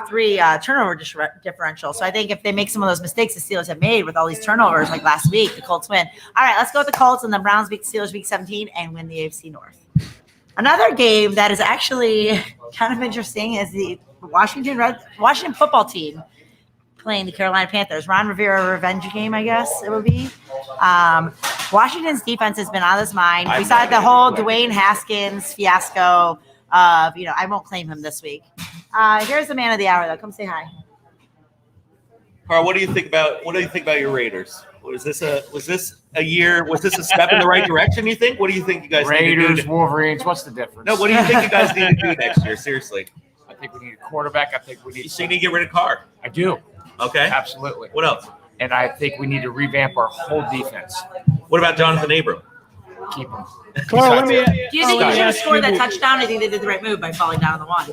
3 turnover differential. So I think if they make some of those mistakes the Steelers have made with all these turnovers like last week, the Colts win. All right, let's go with the Colts, and the Browns beat the Steelers week 17 and win the AFC North. Another game that is actually kind of interesting is the Washington football team playing the Carolina Panthers. Ron Rivera revenge game, I guess it would be. Washington's defense has been on his mind. We saw the whole Dwayne Haskins fiasco of, I won't claim him this week. Here's the man of the hour, though. Come say hi. Karl, what do you think about your Raiders? Was this a step in the right direction, you think? What do you think you guys need to do? Wolverines, what's the difference? No, what do you think you guys need to do next year? Seriously. I think we need a quarterback. I think we need So you need to get rid of Carr. I do. Okay. Absolutely. What else? And I think we need to revamp our whole defense. What about Jonathan Abram? Keep him. Carl, let me. Do you think Carl, he should have ask scored that you- touchdown? I think they did the right move by falling down on the one.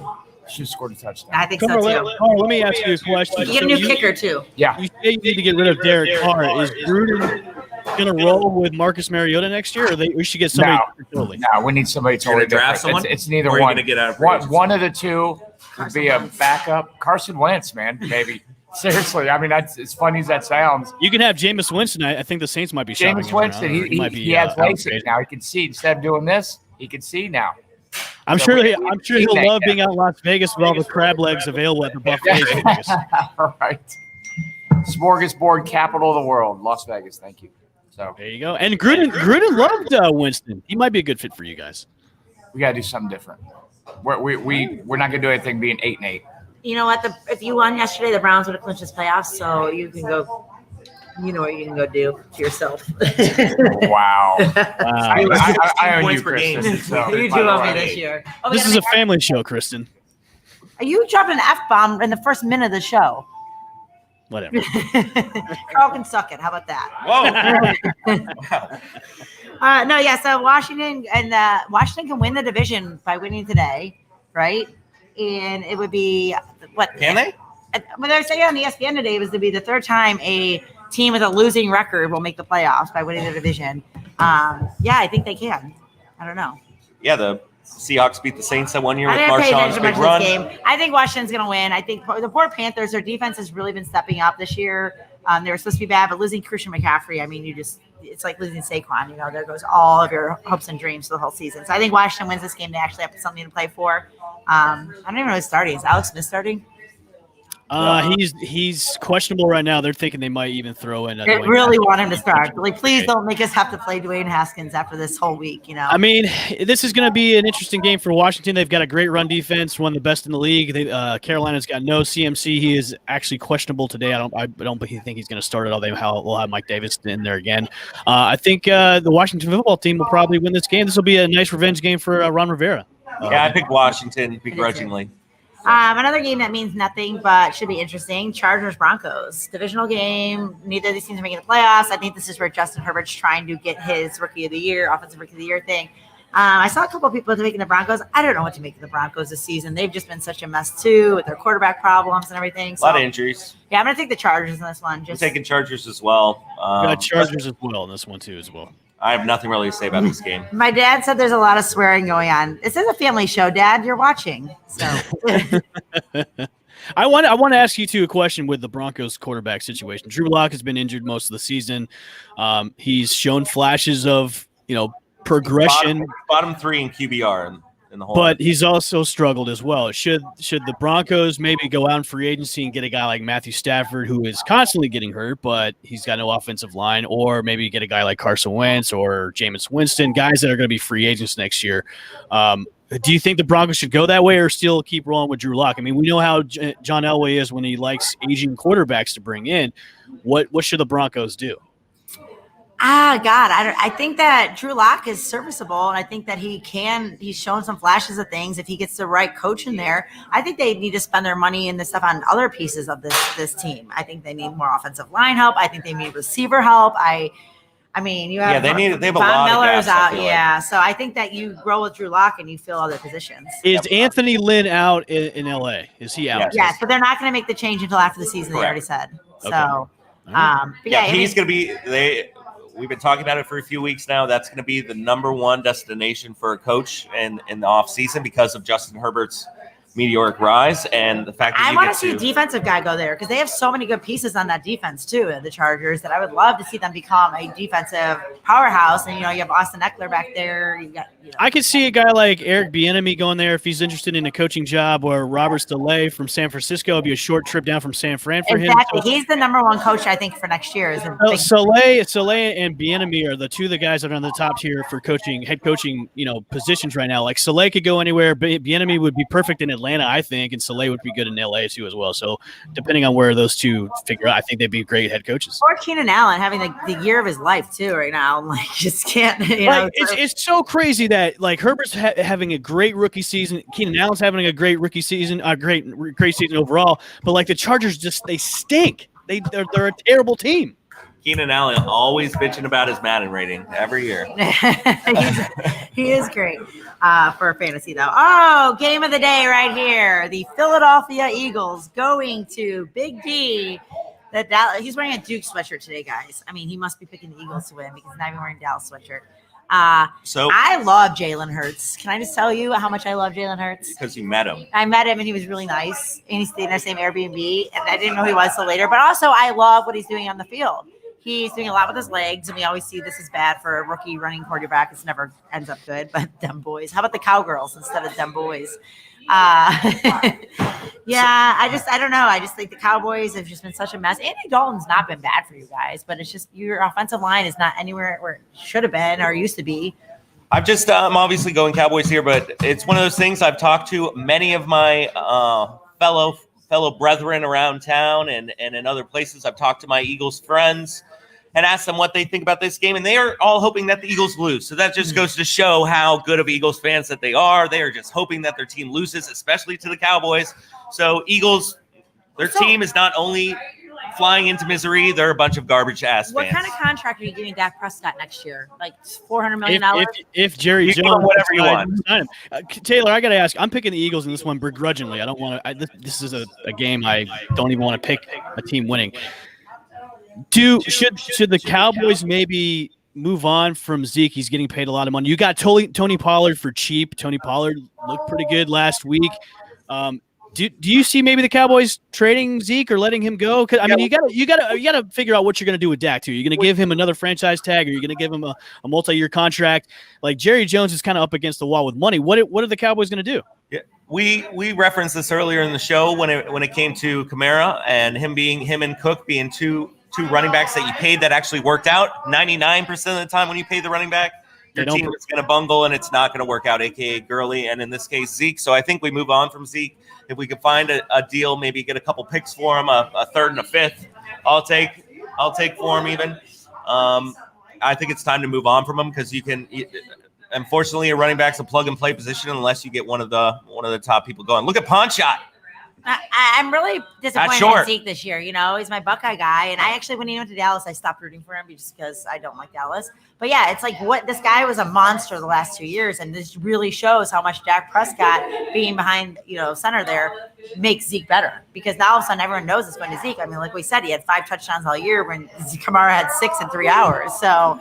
Should have scored a touchdown. I think Carl, so too. Carl, let me ask you a question. You get a new kicker too. Yeah. You say you need to get rid of Derek Carr. Is Gruden going to roll with Marcus Mariota next year, or we should get somebody totally? No, we need somebody totally gonna draft different. someone? It's neither Or are you one. gonna get out of free agency? One of the two would be a backup. Carson Wentz, man, maybe. Seriously, I mean, that's as funny as that sounds. You can have Jameis Winston. I think the Saints might be shopping Jameis him around, Winston, or he might be, has LASIK outdated. now. He can see. Instead of doing this, he can see now. I'm So sure. we He'll make love that. being out in Las Vegas with all the crab legs available at the buffets in Vegas. All right. Smorgasbord capital of the world, Las Vegas. Thank you. So There you go. And Gruden loved Winston. He might be a good fit for you guys. we got to do something different. We're not going to do anything being 8-8. You know what? If you won yesterday, the Browns would have clinched this playoffs. So you can go. You know what you can go do to yourself. Wow. Wow. I own Points you, per game. Kristen. So, you by do the owe me way. this year. Oh, we This gotta is a make our- family show, Kristen. You dropped an F-bomb in the first minute of the show. Whatever. Carl can suck it. How about that? Whoa. No, yeah. So Washington can win the division by winning today, right? And it would be what? Can they? What they were saying on ESPN today was to be the third time a team with a losing record will make the playoffs by winning the division. Yeah, I think they can. I don't know. Yeah, the Seahawks beat the Saints that one year I with didn't pay Marshawn's attention much big to run. this game. I think Washington's going to win. I think the poor Panthers, their defense has really been stepping up this year. They were supposed to be bad, but losing Christian McCaffrey, I mean, it's like losing Saquon. You know, there goes all of your hopes and dreams for the whole season. So I think Washington wins this game. They actually have something to play for. I don't even know who's starting. Is Alex Smith starting? He's questionable right now. They're thinking they might even throw in. They Dwayne really Haskins. want him to start. Like, please don't make us have to play Dwayne Haskins after this whole week. You know. I mean, this is going to be an interesting game for Washington. They've got a great run defense, one of the best in the league. Carolina's got no CMC. He is actually questionable today. I don't think he's going to start at all. We'll have Mike Davis in there again. I think the Washington football team will probably win this game. This will be a nice revenge game for Ron Rivera. Yeah, I picked Washington begrudgingly. Another game that means nothing but should be interesting. Chargers Broncos divisional game. Neither of these teams are making the playoffs. I think this is where Justin Herbert's trying to get his rookie of the year, offensive rookie of the year thing. I saw a couple of people making the Broncos. I don't know what to make of the Broncos this season. They've just been such a mess too with their quarterback problems and everything. A lot of injuries. Yeah, I'm gonna take the Chargers in this one. I'm Just taking Chargers as well. Got Chargers as well in this one too as well. I have nothing really to say about this game. my dad said there's a lot of swearing going on. This is a family show, Dad. You're watching, so. I want to ask you two a question with the Broncos quarterback situation. Drew Lock has been injured most of the season. He's shown flashes of progression, Bottom three in QBR in the whole. but he's also struggled as well. Should the Broncos maybe go out in free agency and get a guy like Matthew Stafford, who is constantly getting hurt, but he's got no offensive line, or maybe get a guy like Carson Wentz or Jameis Winston, guys that are going to be free agents next year? Do you think the Broncos should go that way or still keep rolling with Drew Lock? I mean, we know how John Elway is when he likes aging quarterbacks to bring in. What should the Broncos do? God, I think that Drew Lock is serviceable, and I think that he's shown some flashes of things. If he gets the right coach in there, I think they need to spend their money and this stuff on other pieces of this team. I think they need more offensive line help. I think they need receiver help. I mean, you have they have a Von lot of Miller's gaps, I out, feel yeah. So I think that you grow with Drew Lock and you fill other positions. Is Anthony Lynn out in LA? Is he out? Yes, but they're not going to make the change until after the season. They already said. Okay. So, All but yeah, he's going to be. We've been talking about it for a few weeks now. That's going to be the number one destination for a coach in the offseason because of Justin Herbert's meteoric rise and the fact that I want to see a defensive guy go there because they have so many good pieces on that defense too, the Chargers, that I would love to see them become a defensive powerhouse. And you have Austin Eckler back there. You got, I could see a guy like Eric Bieniemy going there if he's interested in a coaching job, or Robert Saleh from San Francisco. It'd be a short trip down from San Fran for him. Exactly. He's the number one coach, I think, for next year. Saleh and Bieniemy are the two of the guys that are on the top tier for head coaching, positions right now. Like Saleh could go anywhere. Bieniemy would be perfect in Atlanta, I think, and Saleh would be good in LA too as well. So depending on where those two figure out, I think they'd be great head coaches. Or Keenan Allen having the year of his life too right now. Like, just can't. It's so crazy that like Herbert's having a great rookie season. Keenan Allen's having a great rookie season, a great season overall. But like the Chargers, they stink. They're a terrible team. Keenan Allen always bitching about his Madden rating every year. He is great for fantasy, though. Oh, game of the day right here. The Philadelphia Eagles going to Big D. He's wearing a Duke sweatshirt today, guys. I mean, he must be picking the Eagles to win because he's not even wearing a Dallas sweatshirt. So I love Jalen Hurts. Can I just tell you how much I love Jalen Hurts? because you met him. I met him and he was really nice. And he stayed in our same Airbnb. And I didn't know who he was till later. But also, I love what he's doing on the field. He's doing a lot with his legs, and we always see this is bad for a rookie running quarterback. It's never ends up good, but them boys. How about the Cowgirls instead of them boys? Yeah, I don't know. I just think the Cowboys have just been such a mess. Andy Dalton's not been bad for you guys, but it's just your offensive line is not anywhere where it should have been or used to be. I'm obviously going Cowboys here, but it's one of those things. I've talked to many of my fellow brethren around town and in other places. I've talked to my Eagles friends and asked them what they think about this game, and they are all hoping that the Eagles lose. So that just goes to show how good of Eagles fans that they are. They are just hoping that their team loses, especially to the Cowboys. So Eagles, their team is not only flying into misery, they're a bunch of garbage-ass What fans. kind of contract are you giving Dak Prescott next year? Like $400 million? If Jerry You Jones, can whatever you want. sign him. Taylor, I got to ask. I'm picking the Eagles in this one begrudgingly. I don't want to. This is a game I don't even want to pick a team winning. Should the Cowboys maybe move on from Zeke? He's getting paid a lot of money. You got Tony Pollard for cheap. Tony Pollard looked pretty good last week. Do you see maybe the Cowboys trading Zeke or letting him go? Because I mean, you gotta figure out what you're gonna do with Dak too. You're gonna give him another franchise tag, or you're gonna give him a multi-year contract. Like Jerry Jones is kind of up against the wall with money. What are the Cowboys gonna do? Yeah, we referenced this earlier in the show when it came to Kamara and him and Cook being two running backs that you paid that actually worked out. 99% of the time when you pay the running back, your team is going to bungle and it's not going to work out, aka Gurley, and in this case Zeke. So I think we move on from Zeke. If we could find a deal, maybe get a couple picks for him, a third and a fifth, I'll take for him even. I think it's time to move on from him because you can. Unfortunately, a running back's a plug and play position unless you get one of the top people going. Look at Ponchot. I'm really disappointed short. in Zeke this year. You know, he's my Buckeye guy. And I actually, when he went to Dallas, I stopped rooting for him just because I don't like Dallas. But yeah, it's like this guy was a monster the last 2 years. And this really shows how much Dak Prescott being behind, center there makes Zeke better. Because now all of a sudden everyone knows it's going to Zeke. I mean, like we said, he had 5 touchdowns all year when Kamara had 6 in 3 hours. So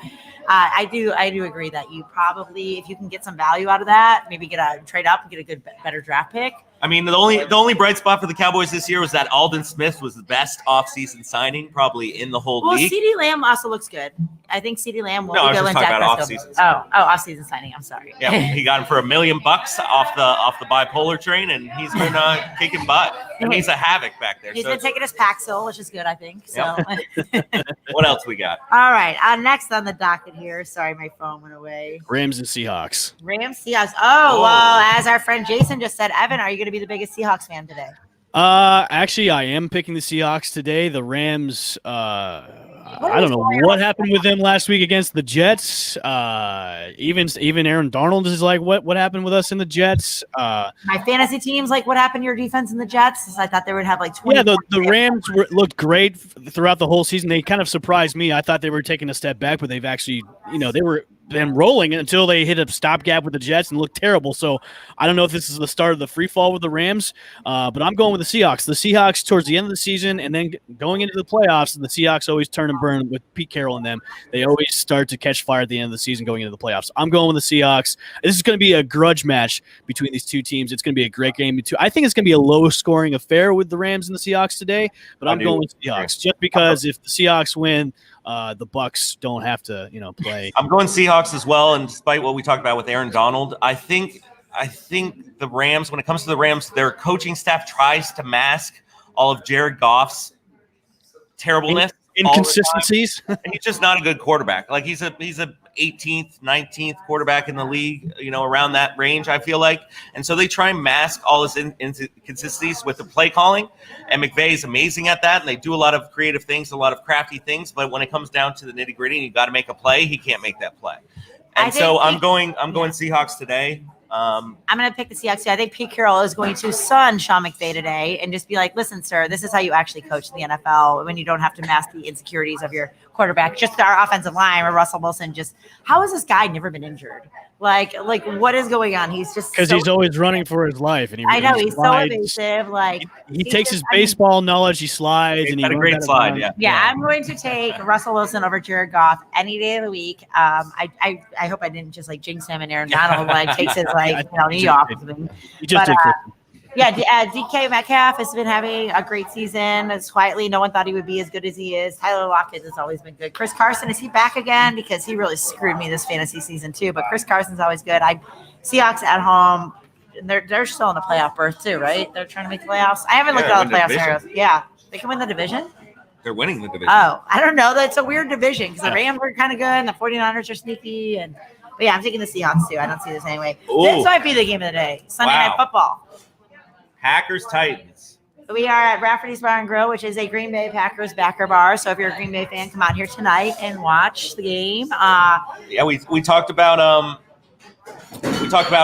I do agree that you probably, if you can get some value out of that, maybe trade up and get a better draft pick. I mean, the only bright spot for the Cowboys this year was that Aldon Smith was the best offseason signing probably in the whole league. CeeDee Lamb also looks good. I think CeeDee Lamb will No, be I good was when just talking Dak about Prescott. offseason. Offseason signing. I'm sorry. Yeah, he got him for $1 million off the bipolar train, and he's been kicking butt. And he's a havoc back there. He's been taking his Paxil, which is good, I think. So, What else we got? all right. Next on the docket here. Sorry, my phone went away. Rams and Seahawks. Rams, Seahawks. Oh, well, as our friend Jason just said, Evan, are you going to be the biggest Seahawks fan today? Actually, I am picking the Seahawks today. The Rams, I don't know what happened with them last week against the Jets. Even Aaron Darnold is like, what happened with us in the Jets? My fantasy team's like, what happened to your defense in the Jets? I thought they would have like 20. Yeah, the Rams looked great throughout the whole season. They kind of surprised me. I thought they were taking a step back, but they've actually, they were been rolling until they hit a stopgap with the Jets and looked terrible. So I don't know if this is the start of the free fall with the Rams, but I'm going with the Seahawks. The Seahawks towards the end of the season and then going into the playoffs, and the Seahawks always turn and burn with Pete Carroll and them. They always start to catch fire at the end of the season going into the playoffs. I'm going with the Seahawks. This is going to be a grudge match between these two teams. It's going to be a great game. I think it's going to be a low-scoring affair with the Rams and the Seahawks today, but I'm going with the Seahawks just because if the Seahawks win, the Bucks don't have to, play. I'm going Seahawks as well, and despite what we talked about with Aaron Donald, I think the Rams, when it comes to the Rams, their coaching staff tries to mask all of Jared Goff's terribleness, inconsistencies. And he's just not a good quarterback. Like he's a 18th, 19th quarterback in the league, around that range, I feel like. And so they try and mask all his inconsistencies with the play calling. And McVay is amazing at that. And they do a lot of creative things, a lot of crafty things. But when it comes down to the nitty gritty and you got to make a play, he can't make that play. And so I'm going Seahawks today. I'm going to pick the Seahawks too. I think Pete Carroll is going to sun Sean McVay today and just be like, listen, sir, this is how you actually coach the NFL when you don't have to mask the insecurities of your quarterback. Just our offensive line or Russell Wilson. Just how has this guy never been injured? Like what is going on? He's just because he's always running for his life, and I know he's so evasive. Like he takes his baseball knowledge, he slides, and he had a great slide. Yeah, I'm going to take Russell Wilson over Jared Goff any day of the week. I hope I didn't just like jinx him and Aaron Donald like takes his knee off. DK Metcalf has been having a great season. It's quietly, no one thought he would be as good as he is. Tyler Lockett has always been good. Chris Carson, is he back again? Because he really screwed me this fantasy season too. But Chris Carson's always good. Seahawks at home. They're still in the playoff berth too, right? They're trying to make the playoffs. I haven't looked at all the playoff scenarios. Yeah, they can win the division. They're winning the division. Oh, I don't know. That's a weird division because the Rams are kind of good and the 49ers are sneaky. But yeah, I'm taking the Seahawks too. I don't see this anyway. Ooh. This might be the game of the day. Sunday Night Football. Packers Titans. We are at Raffurty's Bar and Grill, which is a Green Bay Packers backer bar. So if you're a Green Bay fan, come out here tonight and watch the game. We talked about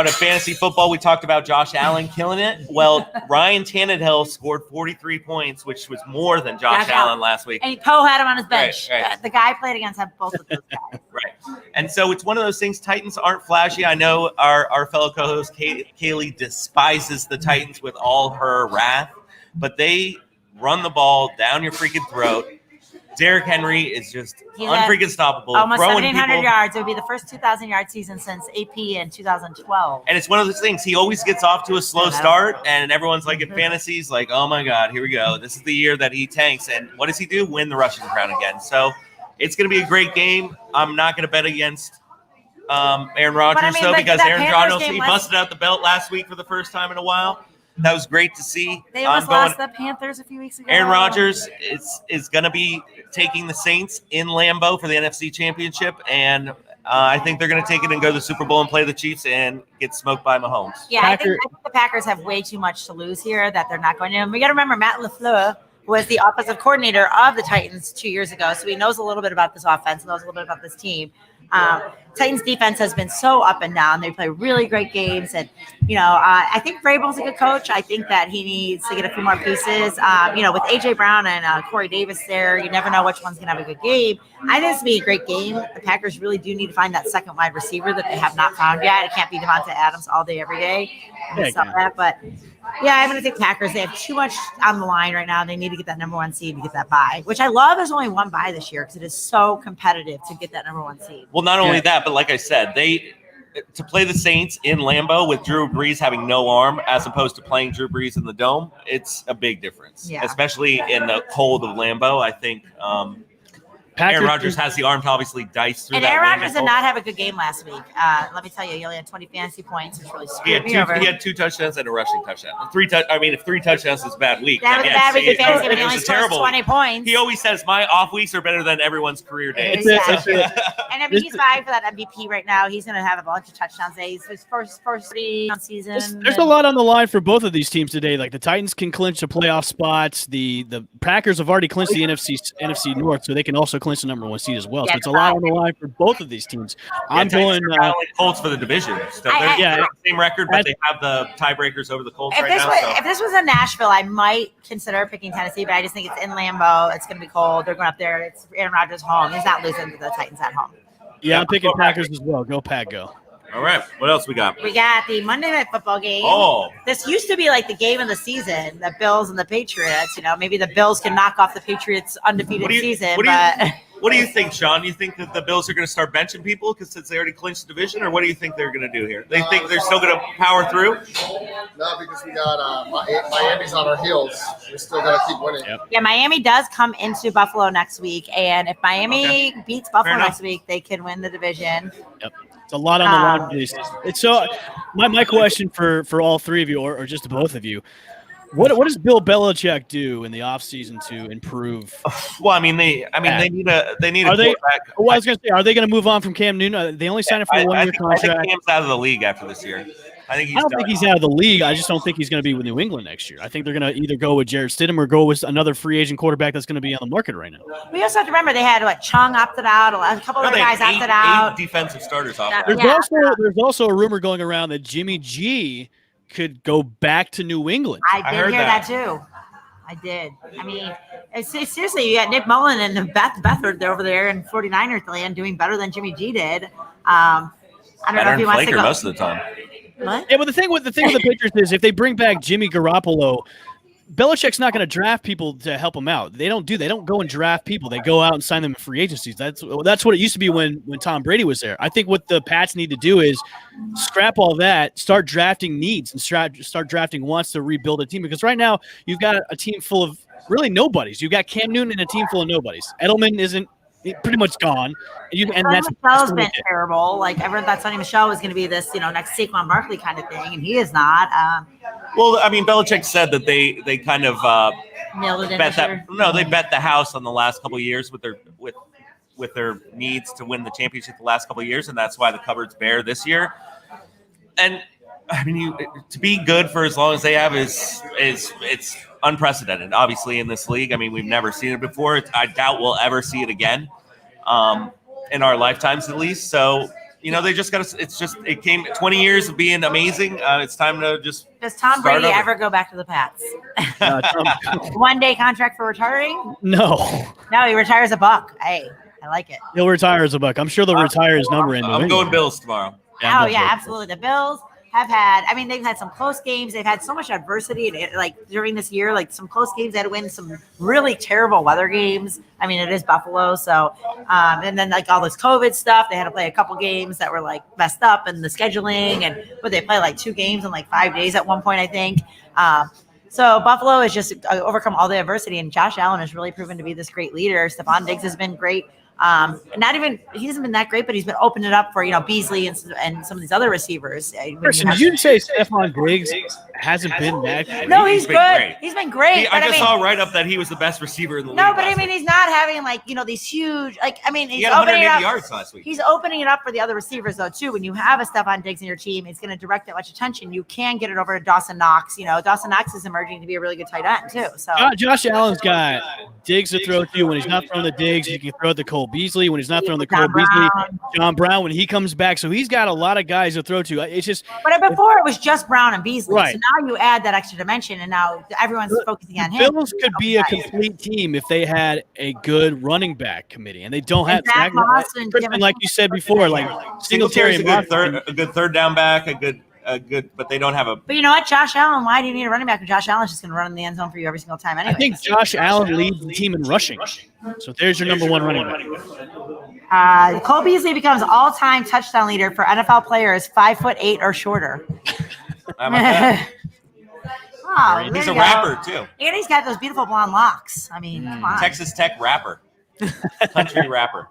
in fantasy football. We talked about Josh Allen killing it. Well, Ryan Tannehill scored 43 points, which was more than Josh Allen last week. And Poe had him on his bench. Right. The guy I played against had both of those guys. Right. And so it's one of those things. Titans aren't flashy. I know our fellow co-host Kaylee despises the Titans with all her wrath, but they run the ball down your freaking throat. Derrick Henry is just unfreaking stoppable. Almost 1,700 yards. It would be the first 2,000-yard season since AP in 2012. And it's one of those things. He always gets off to a slow start, and everyone's like in fantasies, like, oh my God, here we go. This is the year that he tanks. And what does he do? Win the rushing crown again. So it's going to be a great game. I'm not going to bet against Aaron Rodgers, because Aaron Rodgers, he busted out the belt last week for the first time in a while. That was great to see. They almost lost the Panthers a few weeks ago. Aaron Rodgers is going to be taking the Saints in Lambeau for the NFC Championship, and I think they're going to take it and go to the Super Bowl and play the Chiefs and get smoked by Mahomes. Yeah, I think the Packers have way too much to lose here that they're not going to. And we got to remember Matt LaFleur was the offensive coordinator of the Titans 2 years ago, so he knows a little bit about this offense, knows a little bit about this team. Titans defense has been so up and down. They play really great games. And, I think Vrabel's a good coach. I think that he needs to get a few more pieces. With A.J. Brown and Corey Davis there, you never know which one's going to have a good game. I think this will be a great game. The Packers really do need to find that second wide receiver that they have not found yet. It can't be Devonta Adams all day, every day. I saw that, but yeah, I'm going to take Packers. They have too much on the line right now. They need to get that number one seed to get that bye, which I love. There's only one bye this year because it is so competitive to get that number one seed. Well, not only that, but like I said, to play the Saints in Lambeau with Drew Brees having no arm as opposed to playing Drew Brees in the Dome, it's a big difference, especially in the cold of Lambeau. I think Aaron Rodgers has the arm to obviously dice through that. And Aaron Rodgers did not have a good game last week. Let me tell you, he only had 20 fantasy points, which really screwed me over. He had 2 touchdowns and a rushing touchdown. If 3 touchdowns is a bad week. That was a bad week in fantasy, but he only scores 20 points. He always says, my off weeks are better than everyone's career days. Exactly. And he's vying for that MVP right now. He's going to have a bunch of touchdowns. He's his first season. There's a lot on the line for both of these teams today. Like the Titans can clinch the playoff spots. The Packers have already clinched the NFC North, so they can also clinch the number one seed as well. So it's a lot on the line for both of these teams. I'm going Colts for the division. So they're the same record, but they have the tiebreakers over the Colts right now. If this was in Nashville, I might consider picking Tennessee, but I just think it's in Lambeau. It's going to be cold. They're going up there. It's Aaron Rodgers' home. He's not losing to the Titans at home. Yeah, I'm picking Packers as well. Go Pack, go. All right. What else we got? We got the Monday Night Football game. Oh. This used to be like the game of the season, the Bills and the Patriots. Maybe the Bills can knock off the Patriots' undefeated season. What do you think, Sean? You think that the Bills are going to start benching people since they already clinched the division, or what do you think they're going to do here? They think they're still going to power through? No, because we got Miami's on our heels. We're still going to keep winning. Yep. Yeah, Miami does come into Buffalo next week, and if Miami beats Buffalo next week, they can win the division. Yep. It's a lot on the line for these. It's so. My question for all three of you, or just both of you. What does Bill Belichick do in the offseason to improve? Well, they need a quarterback. Well, I was going to say, are they going to move on from Cam Newton? They only signed him for a 1-year contract. I think Cam's out of the league after this year. I think I don't think he's out of the league. I just don't think he's going to be with New England next year. I think they're going to either go with Jarrett Stidham or go with another free agent quarterback that's going to be on the market right now. We also have to remember they had Chung opted out, a couple other guys opted out. 8 defensive starters opted Yeah. out. There's also a rumor going around that Jimmy G could go back to New England. I did hear that too. I did. I mean, seriously, you got Nick Mullen and Beth Bethard over there in 49ers land doing better than Jimmy G did. I don't know if he wants to go most of the time. What? Yeah, but the thing with the Patriots is if they bring back Jimmy Garoppolo, Belichick's not going to draft people to help him out. They don't go and draft people. They go out and sign them in free agencies. That's what it used to be when Tom Brady was there. I think what the Pats need to do is scrap all that, start drafting needs, and start drafting wants to rebuild a team. Because right now you've got a team full of really nobodies. You've got Cam Newton and a team full of nobodies. Edelman isn't pretty much gone. And that's Michelle's been terrible. Like everyone thought Sonny Michel was going to be this, next Saquon Barkley kind of thing, and he is not. Well, I mean, Belichick said that they kind of nailed it bet that. No, they bet the house on the last couple of years with their needs to win the championship the last couple of years, and that's why the cupboard's bare this year. And I mean, to be good for as long as they have is it's unprecedented. Obviously, in this league, I mean, we've never seen it before. I doubt we'll ever see it again in our lifetimes, at least. So. They just got to. It came 20 years of being amazing. It's time to just. Does Tom Brady ever go back to the Pats? 1-day contract for retiring? No, he retires a buck. Hey, I like it. He'll retire as a buck. I'm sure they'll retire his number in. I'm going Bills tomorrow. Yeah, absolutely. The Bills have had. I mean, they've had some close games. They've had so much adversity, during this year. Like some close games, they had to win some really terrible weather games. I mean, it is Buffalo, so and then all this COVID stuff. They had to play a couple games that were messed up, and the scheduling, and they play 2 games in 5 days at one point, I think. So Buffalo has just overcome all the adversity, and Josh Allen has really proven to be this great leader. Stephon Diggs has been great. He hasn't been that great, but he's been opening it up for Beasley and some of these other receivers. Did you say Stephon Diggs hasn't been that good? No, he's good. Great. He's been great. I just saw right up that he was the best receiver in the league. No, but I mean, he's not having these huge. He had 180 yards last week. He's opening it up for the other receivers though too. When you have a Stephon Diggs in your team, it's going to direct that much attention. You can get it over to Dawson Knox. Dawson Knox is emerging to be a really good tight end too. So Josh Allen's got Diggs to throw to. When he's not throwing the Diggs, you can throw it to Cole Beasley. When he's not throwing the Cole Beasley, John Brown when he comes back. So he's got a lot of guys to throw to. It's just. But before it was just Brown and Beasley. Right. So now you add that extra dimension, and now everyone's focusing on him. Bills could be a complete team if they had a good running back committee, and they don't have. Zach Moss and like you said before, Singletary, a good third down back, a good, but they don't have a. But you know what, Josh Allen? Why do you need a running back? Josh Allen's just going to run in the end zone for you every single time anyway. I think Josh Allen leads the team in rushing. So there's your number one running back. Cole Beasley becomes all-time touchdown leader for NFL players 5'8" or shorter. Wow, he's a rapper too, and he's got those beautiful blonde locks. I mean, come on. Texas Tech rapper, country rapper.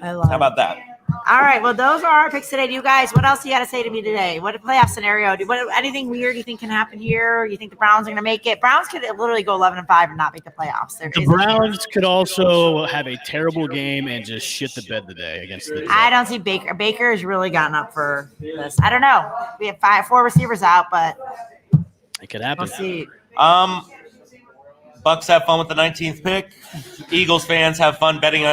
I love How about that? All right, well, those are our picks today. You guys, what else you got to say to me today? What a playoff scenario? Anything weird you think can happen here? You think the Browns are going to make it? Browns could literally go 11-5 and not make the playoffs. The Browns could also have a terrible game and just shit the bed today against the Jets. I don't see Baker. Baker has really gotten up for this. I don't know. We have 4 receivers out, but it could happen. We'll see. Bucks have fun with the 19th pick. Eagles fans have fun betting,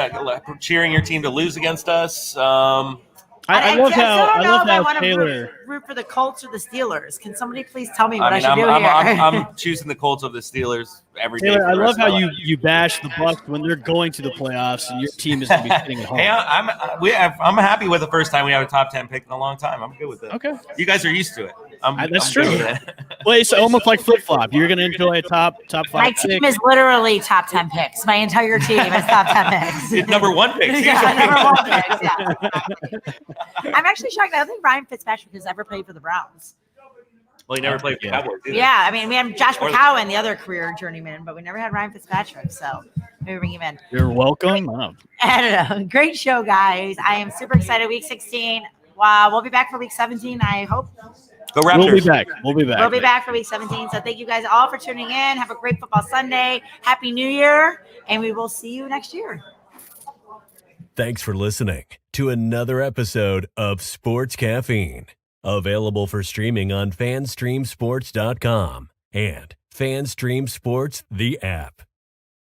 cheering your team to lose against us. I love how Taylor root for the Colts or the Steelers. Can somebody please tell me what I should do here? I'm choosing the Colts of the Steelers every day. Taylor, I love how you bash the Bucks when they're going to the playoffs and your team is going to be sitting at home. Hey, I'm happy with the first time we have a top 10 pick in a long time. I'm good with it. Okay, you guys are used to it. That's true. Well, it's almost like flip flop. You're going to enjoy a top 5. My team is literally top 10 picks. My entire team is top 10 picks. It's number 1 picks. Number 1 picks. Yeah. I'm actually shocked. I don't think Ryan Fitzpatrick has ever played for the Browns. Well, he never played for the Cowboys either. Yeah, I mean, we had Josh McCown, the other career journeyman, but we never had Ryan Fitzpatrick, so maybe bring him in. You're welcome. I don't know. Great show, guys. I am super excited. Week 16. Wow, we'll be back for week 17, I hope. Go Raptors. We'll be back. We'll be back for week 17. So thank you guys all for tuning in. Have a great football Sunday. Happy New Year, and we will see you next year. Thanks for listening to another episode of Sports Caffeine. Available for streaming on FanStreamSports.com and FanStream Sports, the app.